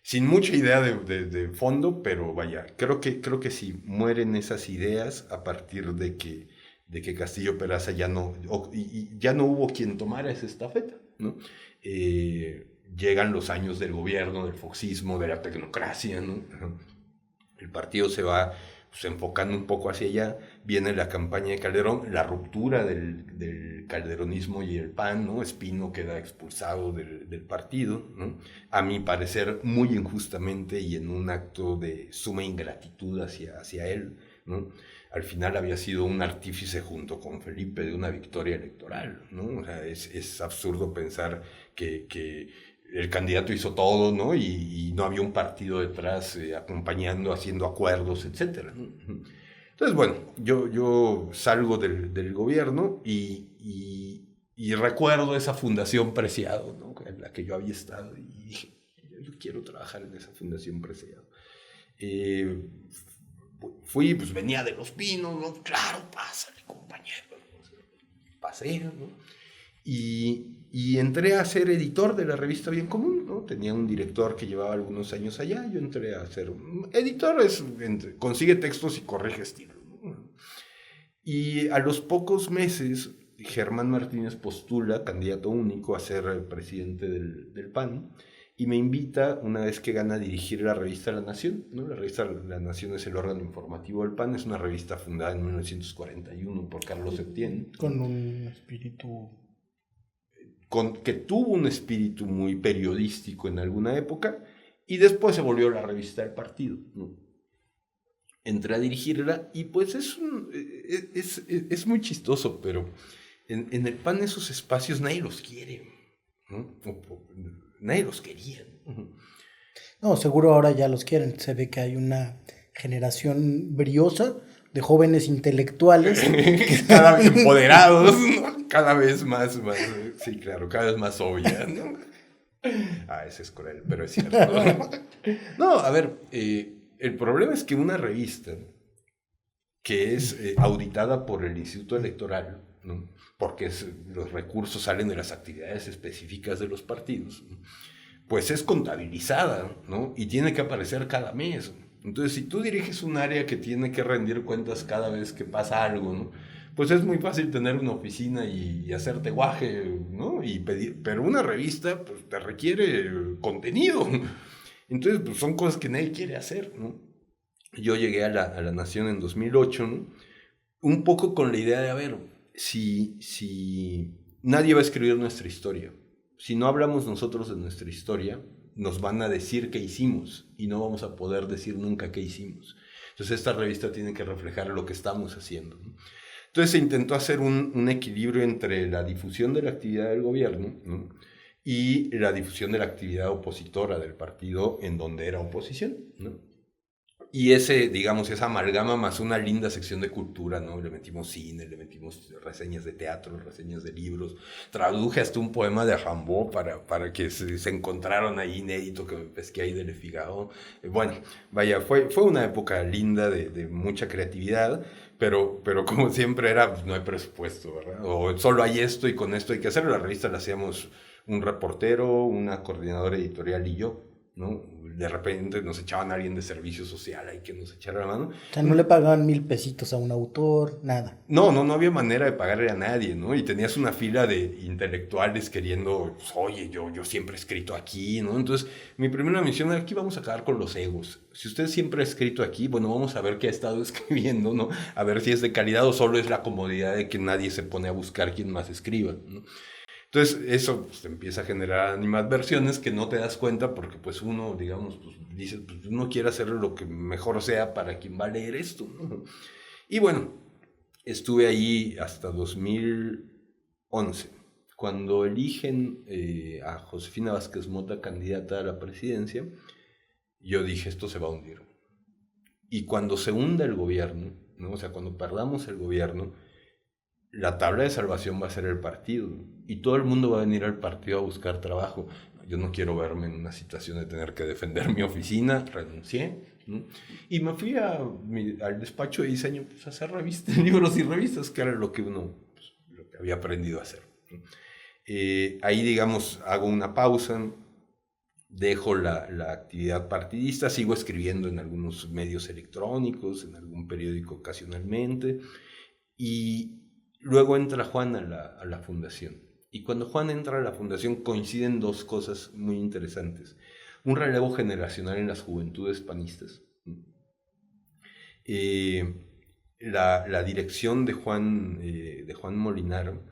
Sin mucha idea de fondo, pero vaya, creo que sí mueren esas ideas a partir de que Castillo Peraza ya no hubo quien tomara esa estafeta, ¿no? Llegan los años del gobierno, del foxismo, de la tecnocracia, ¿no? El partido se va pues, enfocando un poco hacia allá, viene la campaña de Calderón, la ruptura del calderonismo y el PAN, ¿no? Espino queda expulsado del partido, ¿no? A mi parecer muy injustamente y en un acto de suma ingratitud hacia él, ¿no? Al final había sido un artífice junto con Felipe de una victoria electoral, ¿no? O sea, es absurdo pensar que el candidato hizo todo, ¿no? Y no había un partido detrás acompañando, haciendo acuerdos, etc., ¿no? Entonces, bueno, yo salgo del gobierno y recuerdo esa fundación Preciado, ¿no? En la que yo había estado y dije, yo quiero trabajar en esa fundación Preciado. Fui, pues venía de Los Pinos, ¿no? Claro, pásale, compañero. Pasé, ¿no? Y entré a ser editor de la revista Bien Común, ¿no? Tenía un director que llevaba algunos años allá, yo entré a ser editor, consigue textos y corrige estilo, ¿no? Y a los pocos meses, Germán Martínez postula, candidato único, a ser presidente del PAN, y me invita, una vez que gana, a dirigir la revista La Nación, ¿no? La revista La Nación es el órgano informativo del PAN, es una revista fundada en 1941 por Carlos Septién. Con un espíritu... que tuvo un espíritu muy periodístico en alguna época, y después se volvió la revista del partido, ¿no? Entré a dirigirla, y pues es muy chistoso, pero en el PAN esos espacios nadie los quiere, ¿no? Nadie los quería. No, seguro ahora ya los quieren. Se ve que hay una generación briosa de jóvenes intelectuales. Cada vez empoderados, ¿no? Cada vez más, sí, claro, cada vez más obvia, ¿no? Ese es cruel, pero es cierto. No, a ver, el problema es que una revista que es auditada por el Instituto Electoral, ¿no? Porque los recursos salen de las actividades específicas de los partidos, ¿no? pues es contabilizada, ¿no? Y tiene que aparecer cada mes. Entonces, si tú diriges un área que tiene que rendir cuentas cada vez que pasa algo, ¿no? Pues es muy fácil tener una oficina y hacerte guaje, ¿no? Y pedir, pero una revista, pues te requiere contenido. Entonces, pues son cosas que nadie quiere hacer, ¿no? Yo llegué a la Nación en 2008, ¿no? Un poco con la idea de, a ver, si nadie va a escribir nuestra historia, si no hablamos nosotros de nuestra historia, nos van a decir qué hicimos y no vamos a poder decir nunca qué hicimos. Entonces esta revista tiene que reflejar lo que estamos haciendo, ¿no? Entonces se intentó hacer un equilibrio entre la difusión de la actividad del gobierno, ¿no? Y la difusión de la actividad opositora del partido en donde era oposición, ¿no? Y esa amalgama más una linda sección de cultura, ¿no? Le metimos cine, le metimos reseñas de teatro, reseñas de libros. Traduje hasta un poema de Rimbaud para que se encontraron ahí inédito que me pesqué ahí de Le Figaro. Bueno, vaya, fue una época linda de mucha creatividad, pero como siempre era, pues no hay presupuesto, ¿verdad? O solo hay esto y con esto hay que hacerlo. La revista la hacíamos un reportero, una coordinadora editorial y yo, ¿no? De repente nos echaban a alguien de servicio social ahí que nos echara la mano. O sea, no le pagaban 1,000 pesitos a un autor, nada. No había manera de pagarle a nadie, ¿no? Y tenías una fila de intelectuales queriendo, pues, oye, yo siempre he escrito aquí, ¿no? Entonces, mi primera misión era, aquí vamos a acabar con los egos. Si usted siempre ha escrito aquí, bueno, vamos a ver qué ha estado escribiendo, ¿no? A ver si es de calidad o solo es la comodidad de que nadie se pone a buscar quién más escriba, ¿no? Entonces eso pues, empieza a generar animadversiones que no te das cuenta porque pues uno, digamos, pues, dice, pues uno quiere hacer lo que mejor sea para quien va a leer esto, ¿no? Y bueno, estuve ahí hasta 2011. Cuando eligen a Josefina Vázquez Mota candidata a la presidencia, yo dije, esto se va a hundir. Y cuando se hunda el gobierno, ¿no? O sea, cuando perdamos el gobierno, la tabla de salvación va a ser el partido, ¿no? Y todo el mundo va a venir al partido a buscar trabajo. Yo no quiero verme en una situación de tener que defender mi oficina, renuncié, ¿no? Y me fui al despacho de diseño pues, a hacer revistas, libros y revistas, que era lo que uno pues, lo que había aprendido a hacer, ¿no? Ahí, digamos, hago una pausa, dejo la actividad partidista, sigo escribiendo en algunos medios electrónicos, en algún periódico ocasionalmente, y luego entra Juan a la fundación. Y cuando Juan entra a la fundación coinciden dos cosas muy interesantes. Un relevo generacional en las juventudes panistas. La dirección de Juan Molinaro,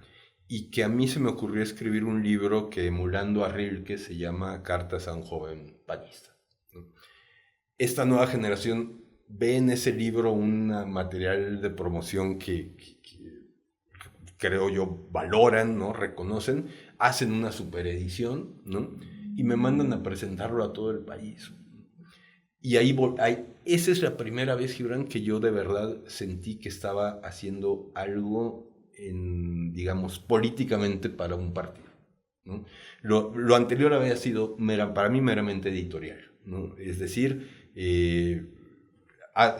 y que a mí se me ocurrió escribir un libro que emulando a Rilke se llama Cartas a un joven panista, ¿no? Esta nueva generación ve en ese libro un material de promoción que creo yo, valoran, ¿no? Reconocen, hacen una superedición, ¿no? Y me mandan a presentarlo a todo el país. Y esa es la primera vez, Gibran, que yo de verdad sentí que estaba haciendo algo, digamos, políticamente para un partido, ¿no? Lo anterior había sido para mí meramente editorial, ¿no? Es decir,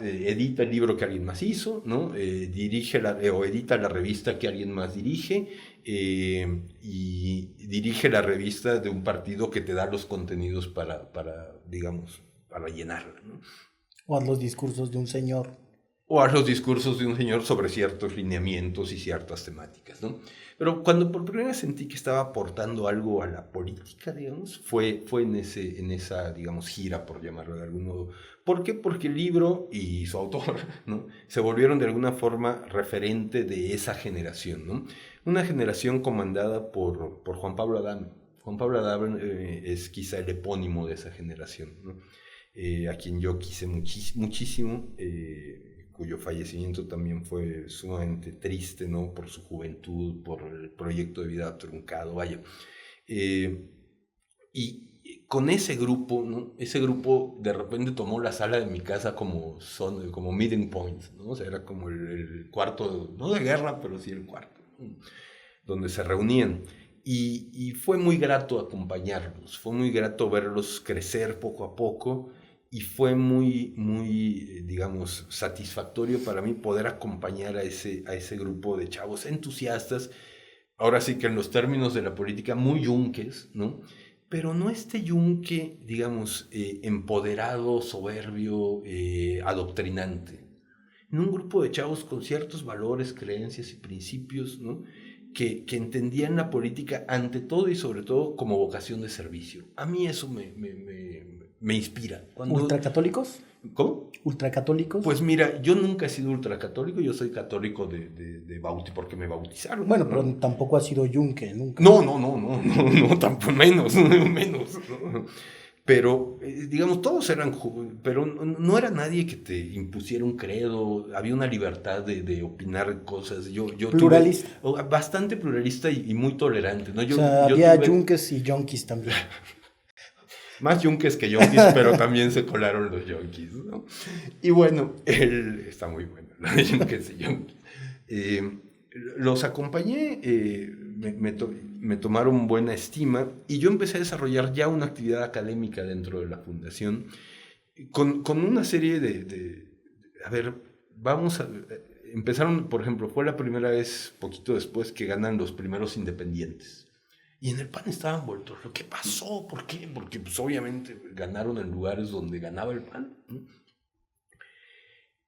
edita el libro que alguien más hizo, ¿no? Dirige o edita la revista que alguien más dirige, y dirige la revista de un partido que te da los contenidos digamos, para llenarla, ¿no? O a los discursos de un señor. O a los discursos de un señor sobre ciertos lineamientos y ciertas temáticas, ¿no? Pero cuando por primera vez sentí que estaba aportando algo a la política, digamos, fue en esa, digamos, gira, por llamarlo de algún modo. ¿Por qué? Porque el libro y su autor, ¿no? Se volvieron de alguna forma referente de esa generación, ¿no? Una generación comandada por Juan Pablo Adame. Juan Pablo Adame es quizá el epónimo de esa generación, ¿no? A quien yo quise muchísimo, cuyo fallecimiento también fue sumamente triste, ¿no? Por su juventud, por el proyecto de vida truncado, vaya. Y con ese grupo, ¿no? Ese grupo de repente tomó la sala de mi casa como meeting point, ¿no? O sea, era como el cuarto, no de guerra, pero sí el cuarto, ¿no? Donde se reunían. Y fue muy grato acompañarlos, fue muy grato verlos crecer poco a poco, y fue muy, muy, digamos, satisfactorio para mí poder acompañar a ese grupo de chavos entusiastas, ahora sí que en los términos de la política, muy yunques, ¿no? pero no este yunque, digamos, empoderado, soberbio, adoctrinante. En un grupo de chavos con ciertos valores, creencias y principios, ¿no? que entendían la política ante todo y sobre todo como vocación de servicio. A mí eso me inspira. ¿Ultracatólicos? ¿Cómo? ¿Ultracatólicos? Pues mira, yo nunca he sido ultracatólico, yo soy católico de porque me bautizaron. Bueno, ¿no? pero tampoco ha sido yunque, nunca. No, tampoco menos. ¿no? Pero, digamos, todos eran, pero no era nadie que te impusiera un credo, había una libertad de opinar cosas. Yo Pluralista. Bastante pluralista y muy tolerante, ¿no? O sea, había yunques y yonkis también. Más yunques que yonkis, pero también se colaron los yonkis, ¿no? Y bueno, está muy bueno, ¿no? Yunques y yonkis. Los acompañé, me tomaron buena estima y yo empecé a desarrollar ya una actividad académica dentro de la fundación con una serie a ver, empezaron, por ejemplo, fue la primera vez, poquito después, que ganan los primeros independientes. Y en el PAN estaban vueltos. ¿Qué pasó? ¿Por qué? Porque pues obviamente ganaron en lugares donde ganaba el PAN, ¿no?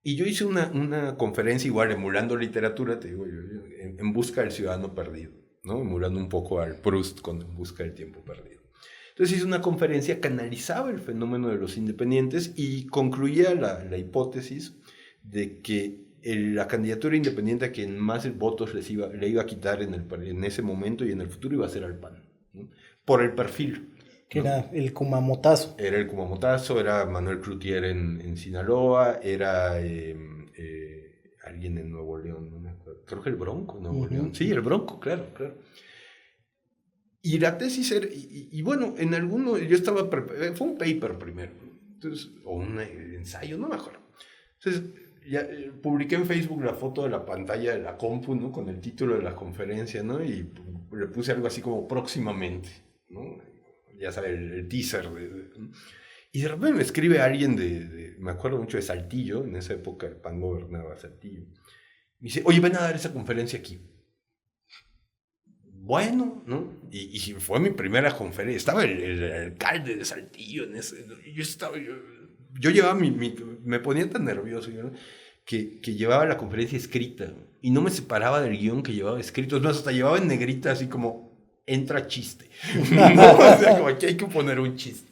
Y yo hice una conferencia igual, emulando literatura, te digo, en busca del ciudadano perdido, ¿no? Emulando un poco al Proust con En busca del tiempo perdido. Entonces hice una conferencia que analizaba el fenómeno de los independientes y concluía la hipótesis de que la candidatura independiente a quien más votos le iba a quitar en ese momento y en el futuro iba a ser al PAN, ¿no? Por el perfil. Que ¿no? era el Kumamotazo. Era el Kumamotazo, era Manuel Cloutier en Sinaloa, era alguien en Nuevo León, no me acuerdo. Creo que el Bronco, Nuevo León. Sí, el Bronco, claro. Y la tesis era, y bueno, en alguno, yo estaba, fue un paper primero, entonces, o un ensayo, no me acuerdo. Entonces, ya publiqué en Facebook la foto de la pantalla de la compu, ¿no? Con el título de la conferencia, ¿no? Y le puse algo así como próximamente, ¿no? Ya sabes, el teaser. Y de repente me escribe alguien me acuerdo mucho de Saltillo, en esa época el PAN gobernaba Saltillo. Me dice, oye, ven a dar esa conferencia aquí. Bueno, ¿no? Y fue mi primera conferencia. Estaba el alcalde de Saltillo en ese. Yo llevaba me ponía tan nervioso, ¿no? que llevaba la conferencia escrita y no me separaba del guión que llevaba escrito. Es más, hasta llevaba en negrita así como entra chiste. ¿No? O sea, como aquí hay que poner un chiste.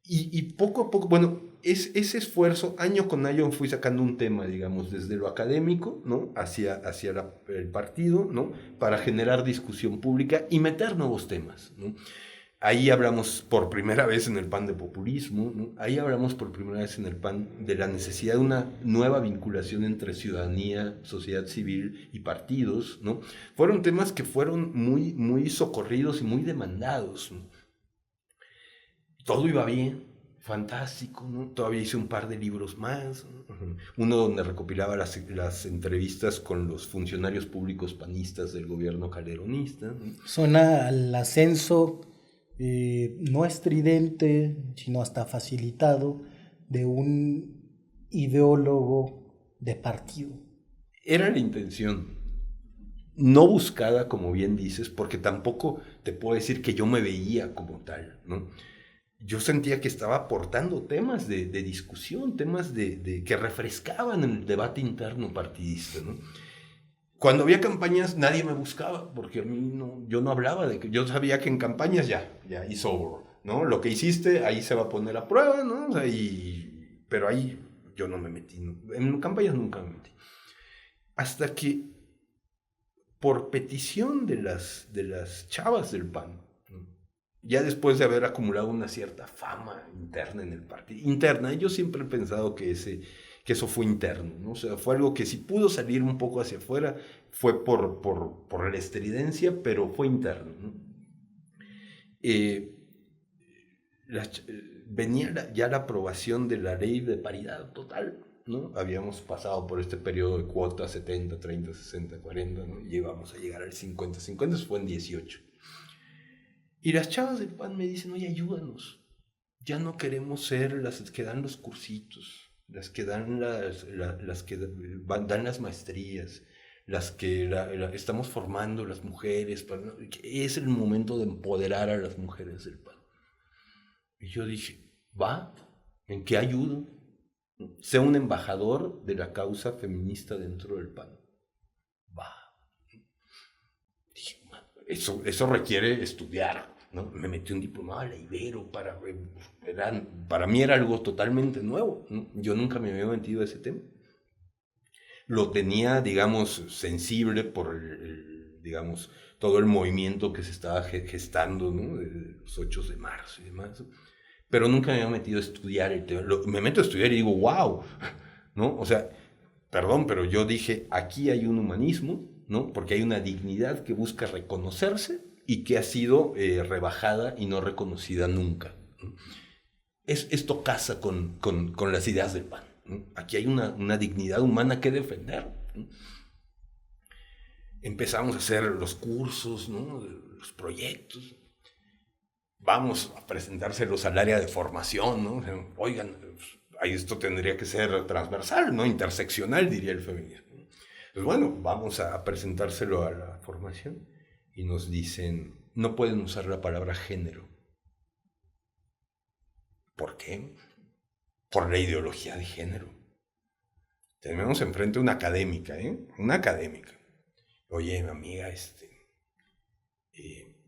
Y poco a poco, bueno, ese esfuerzo, año con año fui sacando un tema, digamos, desde lo académico, ¿no? hacia el partido, ¿no? Para generar discusión pública y meter nuevos temas, ¿no? Ahí hablamos por primera vez en el PAN de populismo, ¿no? Ahí hablamos por primera vez en el PAN de la necesidad de una nueva vinculación entre ciudadanía, sociedad civil y partidos, ¿no? Fueron temas que fueron muy, muy socorridos y muy demandados, ¿no? Todo iba bien, fantástico, ¿no? Todavía hice un par de libros más, ¿no? Uno donde recopilaba las entrevistas con los funcionarios públicos panistas del gobierno calderonista, ¿no? Suena al ascenso no estridente, sino hasta facilitado, de un ideólogo de partido. Era la intención, no buscada, como bien dices, porque tampoco te puedo decir que yo me veía como tal, ¿no? Yo sentía que estaba aportando temas de discusión, temas que refrescaban el debate interno partidista, ¿no? Cuando había campañas nadie me buscaba, porque a mí yo no hablaba de que yo sabía que en campañas ya hizo, ¿no? Lo que hiciste ahí se va a poner a prueba, ¿no? O sea, pero ahí yo no me metí, ¿no? En campañas nunca me metí. Hasta que por petición de las chavas del PAN, ¿no? Ya después de haber acumulado una cierta fama interna en el partido, interna, yo siempre he pensado que eso fue interno, ¿no? O sea, fue algo que si pudo salir un poco hacia afuera, fue por la estridencia, pero fue interno, ¿no? Venía ya la aprobación de la ley de paridad total, ¿no? Habíamos pasado por este periodo de cuotas 70, 30, 60, 40, ¿no? Y íbamos a llegar al 50, 50 fue en 18. Y las chavas del PAN me dicen, oye, ayúdanos, ya no queremos ser las que dan los cursitos, las que dan dan las maestrías, estamos formando las mujeres, es el momento de empoderar a las mujeres del PAN. Y yo dije, va, ¿en qué ayudo? Sé un embajador de la causa feminista dentro del PAN. Va. Dije, eso requiere estudiar, ¿no? Me metí un diplomado a la Ibero, para mí era algo totalmente nuevo, ¿no? Yo nunca me había metido a ese tema. Lo tenía, digamos, sensible por digamos, todo el movimiento que se estaba gestando, ¿no? De los 8 de marzo y demás. Pero nunca me había metido a estudiar el tema. Me meto a estudiar y digo, wow, ¿no? O sea, perdón, pero yo dije, aquí hay un humanismo, ¿no? Porque hay una dignidad que busca reconocerse y que ha sido rebajada y no reconocida nunca, ¿no? Esto casa con las ideas del PAN, ¿no? Aquí hay una dignidad humana que defender, ¿no? Empezamos a hacer los cursos, ¿no? Los proyectos. Vamos a presentárselos al área de formación, ¿no? Oigan, esto tendría que ser transversal, ¿no? Interseccional, diría el feminismo. Pues bueno, vamos a presentárselo a la formación y nos dicen, no pueden usar la palabra género. ¿Por qué? Por la ideología de género. Tenemos enfrente una académica, Una académica. Oye, amiga,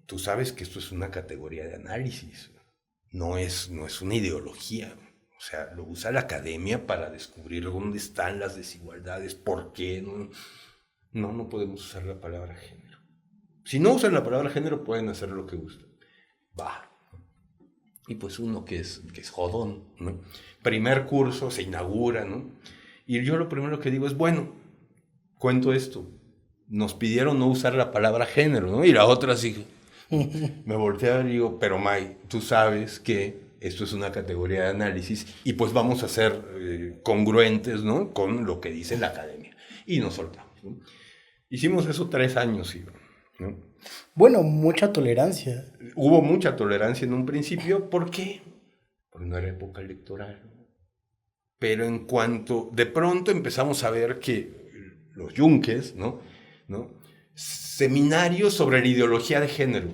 tú sabes que esto es una categoría de análisis, no es una ideología. O sea, lo usa la academia para descubrir dónde están las desigualdades, por qué. No podemos usar la palabra género. Si no usan la palabra género, pueden hacer lo que gusten. Va. Y pues uno que es jodón, ¿no? Primer curso se inaugura, ¿no? Y yo lo primero que digo es, bueno, cuento esto. Nos pidieron no usar la palabra género, ¿no? Y la otra así, me volteé y digo, pero May, tú sabes que esto es una categoría de análisis y pues vamos a ser congruentes, ¿no? Con lo que dice la academia. Y nos soltamos, ¿no? Hicimos eso 3 años, ¿no? Bueno, mucha tolerancia. Hubo mucha tolerancia en un principio. ¿Por qué? Porque no era época electoral. Pero en cuanto de pronto empezamos a ver que los yunques, ¿no? Seminarios sobre la ideología de género.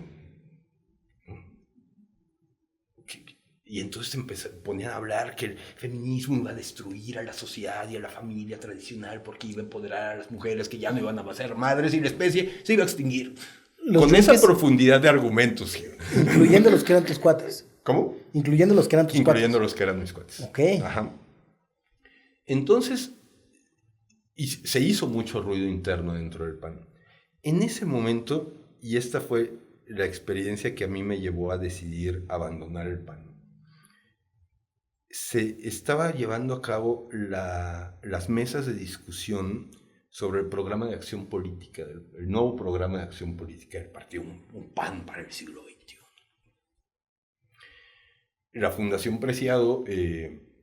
Y entonces ponían a hablar que el feminismo iba a destruir a la sociedad y a la familia tradicional porque iba a empoderar a las mujeres que ya no iban a ser madres y la especie se iba a extinguir. Con esa profundidad de argumentos. Incluyendo los que eran tus cuates. ¿Cómo? Incluyendo los que eran tus cuates. Incluyendo los que eran mis cuates. Ok. Ajá. Entonces, se hizo mucho ruido interno dentro del PAN. En ese momento, y esta fue la experiencia que a mí me llevó a decidir abandonar el PAN, se estaba llevando a cabo las mesas de discusión sobre el programa de acción política, el nuevo programa de acción política del partido, un PAN para el siglo XXI. La Fundación Preciado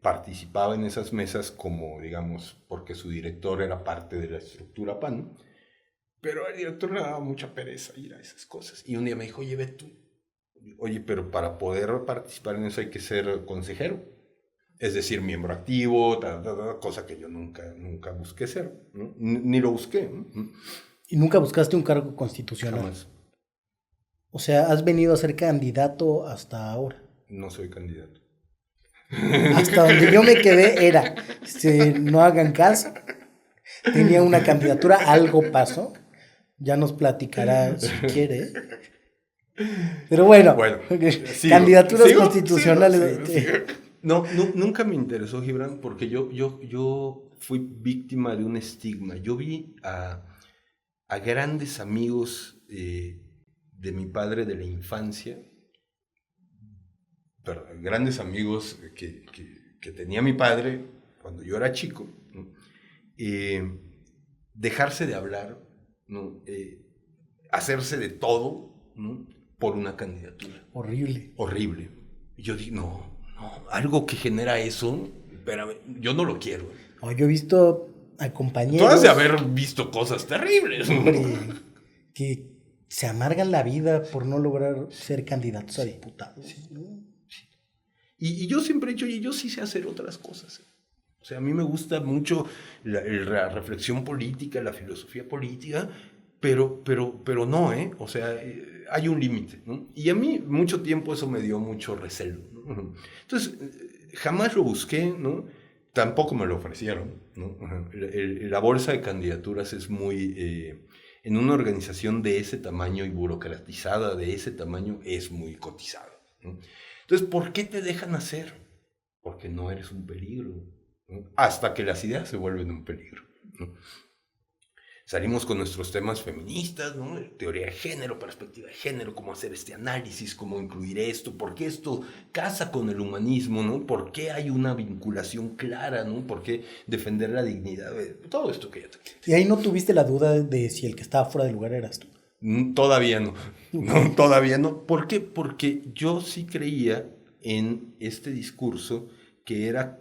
participaba en esas mesas como, digamos, porque su director era parte de la estructura PAN, pero al director le daba mucha pereza ir a esas cosas. Y un día me dijo, oye, ve tú. Oye, pero para poder participar en eso hay que ser consejero. Es decir, miembro activo, cosa que yo nunca busqué ser, ¿no? Ni lo busqué, ¿no? ¿Y nunca buscaste un cargo constitucional? Jamás. O sea, ¿has venido a ser candidato hasta ahora? No soy candidato. Hasta donde yo me quedé era, no hagan caso, tenía una candidatura, algo pasó, ya nos platicará si quiere. Pero bueno candidaturas constitucionales. Sigo. No, nunca me interesó, Gibran, porque yo fui víctima de un estigma. Yo vi a grandes amigos de mi padre de la infancia, grandes amigos que tenía mi padre cuando yo era chico, ¿no? Dejarse de hablar, ¿no? Hacerse de todo, ¿no? Por una candidatura. Horrible. Y yo dije, no, algo que genera eso, espérame, yo no lo quiero. No, yo he visto a compañeros... Tú has de haber visto cosas terribles. Hombre, que se amargan la vida por no lograr ser candidatos a diputados. Sí. Y yo siempre he dicho, oye, yo sí sé hacer otras cosas. O sea, a mí me gusta mucho la reflexión política, la filosofía política, pero no, ¿eh? O sea, hay un límite, ¿no? Y a mí mucho tiempo eso me dio mucho recelo, ¿no? Entonces, jamás lo busqué, ¿no? Tampoco me lo ofrecieron, ¿no? La bolsa de candidaturas es muy... en una organización de ese tamaño y burocratizada de ese tamaño es muy cotizada, ¿no? Entonces, ¿por qué te dejan hacer? Porque no eres un peligro, ¿no? Hasta que las ideas se vuelven un peligro, ¿no? Salimos con nuestros temas feministas, ¿no? Teoría de género, perspectiva de género, cómo hacer este análisis, cómo incluir esto, por qué esto casa con el humanismo, ¿no? ¿Por qué hay una vinculación clara, ¿no? ¿Por qué defender la dignidad? Todo esto que ya te... ¿Y ahí no tuviste la duda de si el que estaba fuera del lugar eras tú? Todavía no. No, todavía no. ¿Por qué? Porque yo sí creía en este discurso que era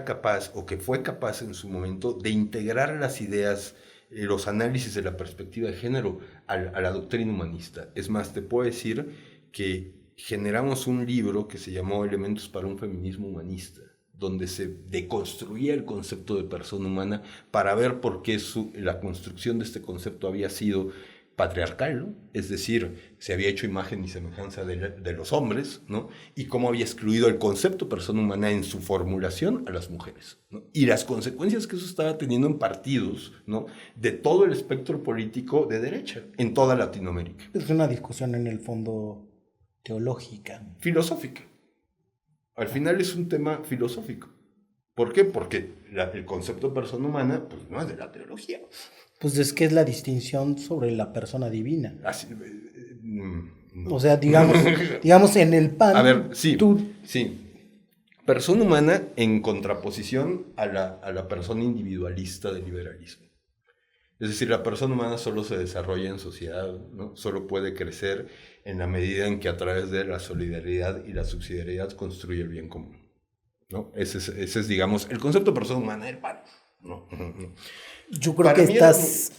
capaz, o que fue capaz en su momento, de integrar las ideas, los análisis de la perspectiva de género a la doctrina humanista. Es más, te puedo decir que generamos un libro que se llamó Elementos para un feminismo humanista, donde se deconstruía el concepto de persona humana para ver por qué la construcción de este concepto había sido patriarcal, ¿no? Es decir, se había hecho imagen y semejanza de los hombres, ¿no? Y cómo había excluido el concepto persona humana en su formulación a las mujeres, ¿no? Y las consecuencias que eso estaba teniendo en partidos, ¿no? De todo el espectro político de derecha, en toda Latinoamérica. Es una discusión en el fondo teológica. Filosófica. Al final es un tema filosófico. ¿Por qué? Porque el concepto de persona humana, pues no es de la teología. Pues es que es la distinción sobre la persona divina. Así, no. O sea, digamos en el pan. A ver, sí. Persona humana en contraposición a la persona individualista del liberalismo. Es decir, la persona humana solo se desarrolla en sociedad, ¿no? Solo puede crecer en la medida en que a través de la solidaridad y la subsidiariedad construye el bien común, ¿no? Ese es, digamos, el concepto de persona humana del pan, ¿no? Yo creo que estás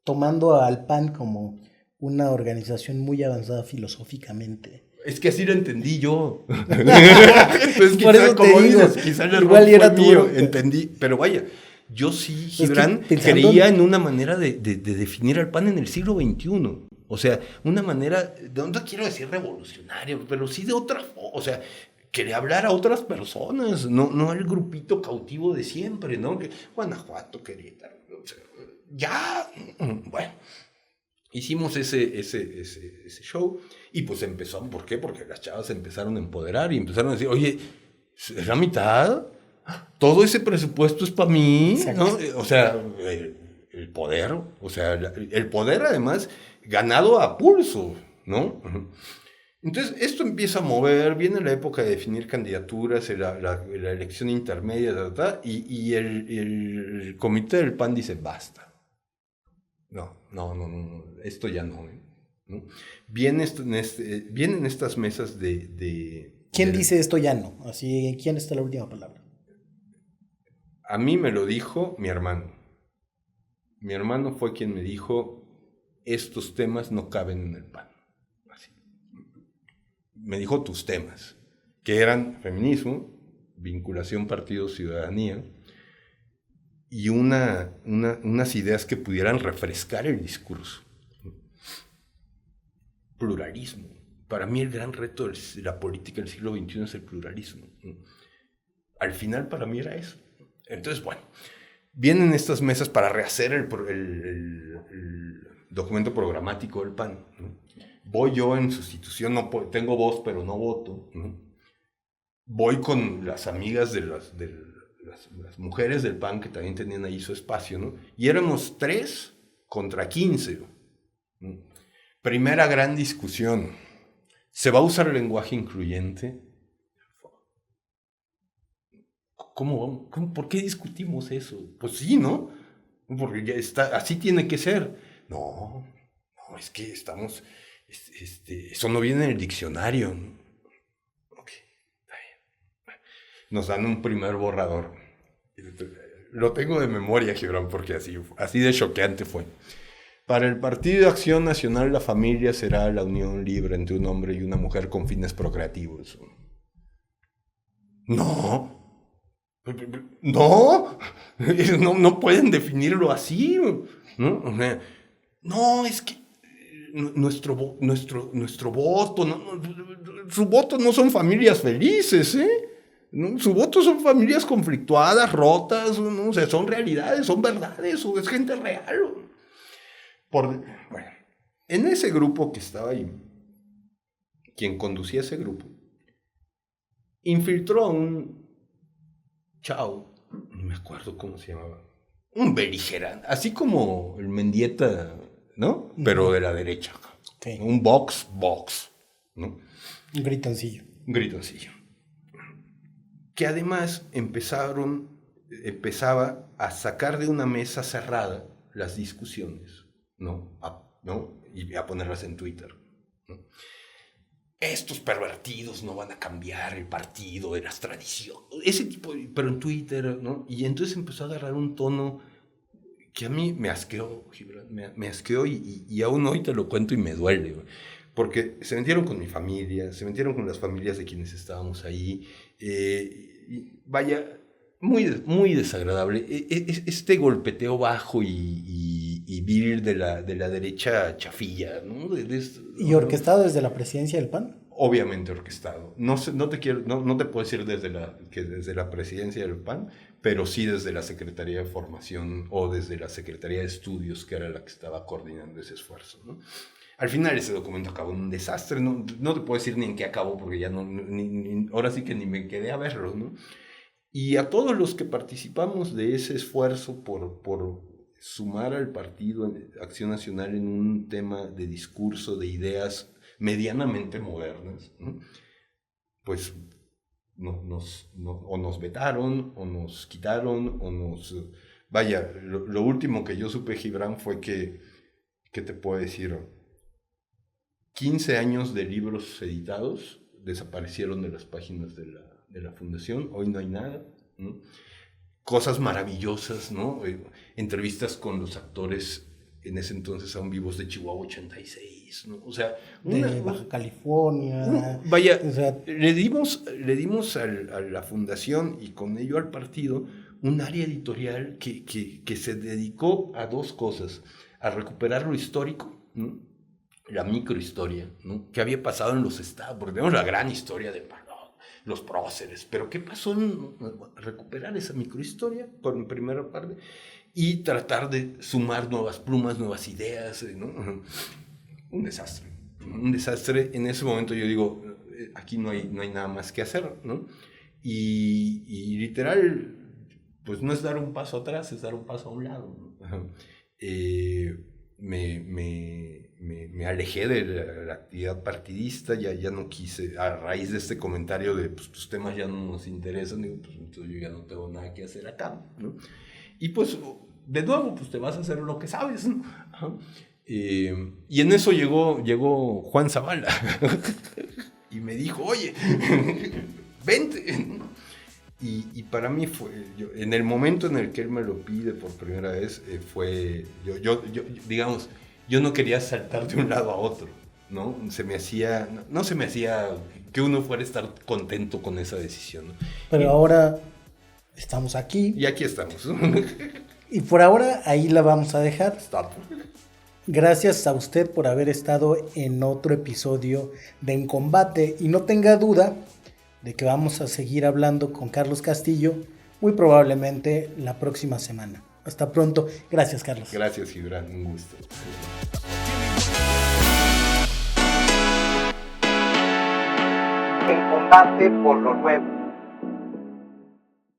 tomando al PAN como una organización muy avanzada filosóficamente. Es que así lo entendí yo. Entonces, por eso te digo, quizá el error igual fue era mío, entendí. Pero vaya, yo sí, Gibran, creía en una manera de definir al PAN en el siglo XXI. O sea, una manera, no quiero decir revolucionaria, pero sí de otra, o sea, que le hablara a otras personas, no al grupito cautivo de siempre, ¿no? Que Guanajuato, Querétaro, o sea, ya, bueno, hicimos ese show y pues empezó, ¿por qué? Porque las chavas se empezaron a empoderar y empezaron a decir, oye, ¿es la mitad? Todo ese presupuesto es para mí, ¿no? O sea, el poder, o sea, el poder además ganado a pulso, ¿no? Entonces, esto empieza a mover, viene la época de definir candidaturas, la elección intermedia, y el comité del PAN dice, basta. No, esto ya no. ¿No? Vienen estas mesas de ¿Quién dice esto ya no? Así, ¿quién está la última palabra? A mí me lo dijo mi hermano. Mi hermano fue quien me dijo, estos temas no caben en el PAN. Me dijo tus temas, que eran feminismo, vinculación partido-ciudadanía y unas ideas que pudieran refrescar el discurso. Pluralismo. Para mí el gran reto de la política del siglo XXI es el pluralismo. Al final para mí era eso. Entonces, bueno, vienen estas mesas para rehacer el documento programático del PAN, ¿no? Voy yo en sustitución, tengo voz, pero no voto, ¿no? Voy con las amigas de las mujeres del PAN que también tenían ahí su espacio, ¿no? Y éramos 3 contra 15. ¿No? Primera gran discusión. ¿Se va a usar el lenguaje incluyente? ¿Por qué discutimos eso? Pues sí, ¿no? Porque ya está, así tiene que ser. No, es que estamos... eso no viene en el diccionario, ¿no? Ok, está bien. Nos dan un primer borrador. Lo tengo de memoria, Gibran, porque así de choqueante fue. Para el Partido de Acción Nacional, la familia será la unión libre entre un hombre y una mujer con fines procreativos. No. No pueden definirlo así, ¿no? O sea, no, es que nuestro voto, su voto no son familias felices, ¿eh? ¿No? Su voto son familias conflictuadas, rotas, ¿no? O sea, son realidades, son verdades, es gente real. Bueno, en ese grupo que estaba ahí, quien conducía ese grupo, infiltró a un chao, no me acuerdo cómo se llamaba, un beligerante, así como el Mendieta, ¿no? Pero de la derecha. Okay. Un box, ¿no? Un gritoncillo. Que además empezaba a sacar de una mesa cerrada las discusiones, ¿no? Y a ponerlas en Twitter, ¿no? Estos pervertidos no van a cambiar el partido de las tradiciones, ese tipo, pero en Twitter, ¿no? Y entonces empezó a agarrar un tono que a mí me asqueó, Gibran, me asqueó y aún hoy te lo cuento y me duele, güey. Porque se metieron con mi familia, se metieron con las familias de quienes estábamos ahí, vaya, muy desagradable. Este golpeteo bajo y viril de la derecha chafilla, ¿no? ¿Y orquestado desde la presidencia del PAN? Obviamente orquestado. No te puedo decir desde la presidencia del PAN, pero sí desde la Secretaría de Formación o desde la Secretaría de Estudios, que era la que estaba coordinando ese esfuerzo, ¿no? Al final ese documento acabó en un desastre, no te puedo decir ni en qué acabó, porque ya ahora sí que ni me quedé a verlo, ¿no? Y a todos los que participamos de ese esfuerzo por sumar al partido Acción Nacional en un tema de discurso, de ideas medianamente modernas, ¿no? Pues o nos vetaron, o nos quitaron, Vaya, lo último que yo supe, Gibran, fue ¿qué te puedo decir? 15 años de libros editados desaparecieron de las páginas de la fundación, hoy no hay nada, ¿no? Cosas maravillosas, ¿no? Entrevistas con los actores en ese entonces aún vivos de Chihuahua 86, ¿no? O sea, de Baja California. Vaya, o sea, le dimos a la fundación y con ello al partido un área editorial que se dedicó a dos cosas: a recuperar lo histórico, ¿no? La microhistoria, ¿no? ¿Qué había pasado en los estados? Porque tenemos la gran historia de los próceres, pero ¿qué pasó en recuperar esa microhistoria por primera parte y tratar de sumar nuevas plumas, nuevas ideas, ¿no? Un desastre. En ese momento yo digo, aquí no hay nada más que hacer, ¿no? Y literal, pues no es dar un paso atrás, es dar un paso a un lado, ¿no? Me alejé de la actividad partidista, ya no quise, a raíz de este comentario de pues, tus temas ya no nos interesan, digo, pues entonces yo ya no tengo nada que hacer acá, ¿no? Y pues, de nuevo, pues te vas a hacer lo que sabes, ¿no? Y en eso llegó Juan Zavala y me dijo, oye, vente. Y para mí en el momento en el que él me lo pide por primera vez, digamos, yo no quería saltar de un lado a otro, ¿no? No se me hacía que uno fuera a estar contento con esa decisión, ¿no? Pero ahora estamos aquí. Y aquí estamos. Y por ahora ahí la vamos a dejar. Stop. Gracias a usted por haber estado en otro episodio de En Combate. Y no tenga duda de que vamos a seguir hablando con Carlos Castillo, muy probablemente la próxima semana. Hasta pronto. Gracias, Carlos. Gracias, Gibran. Un gusto. En Combate por lo Nuevo.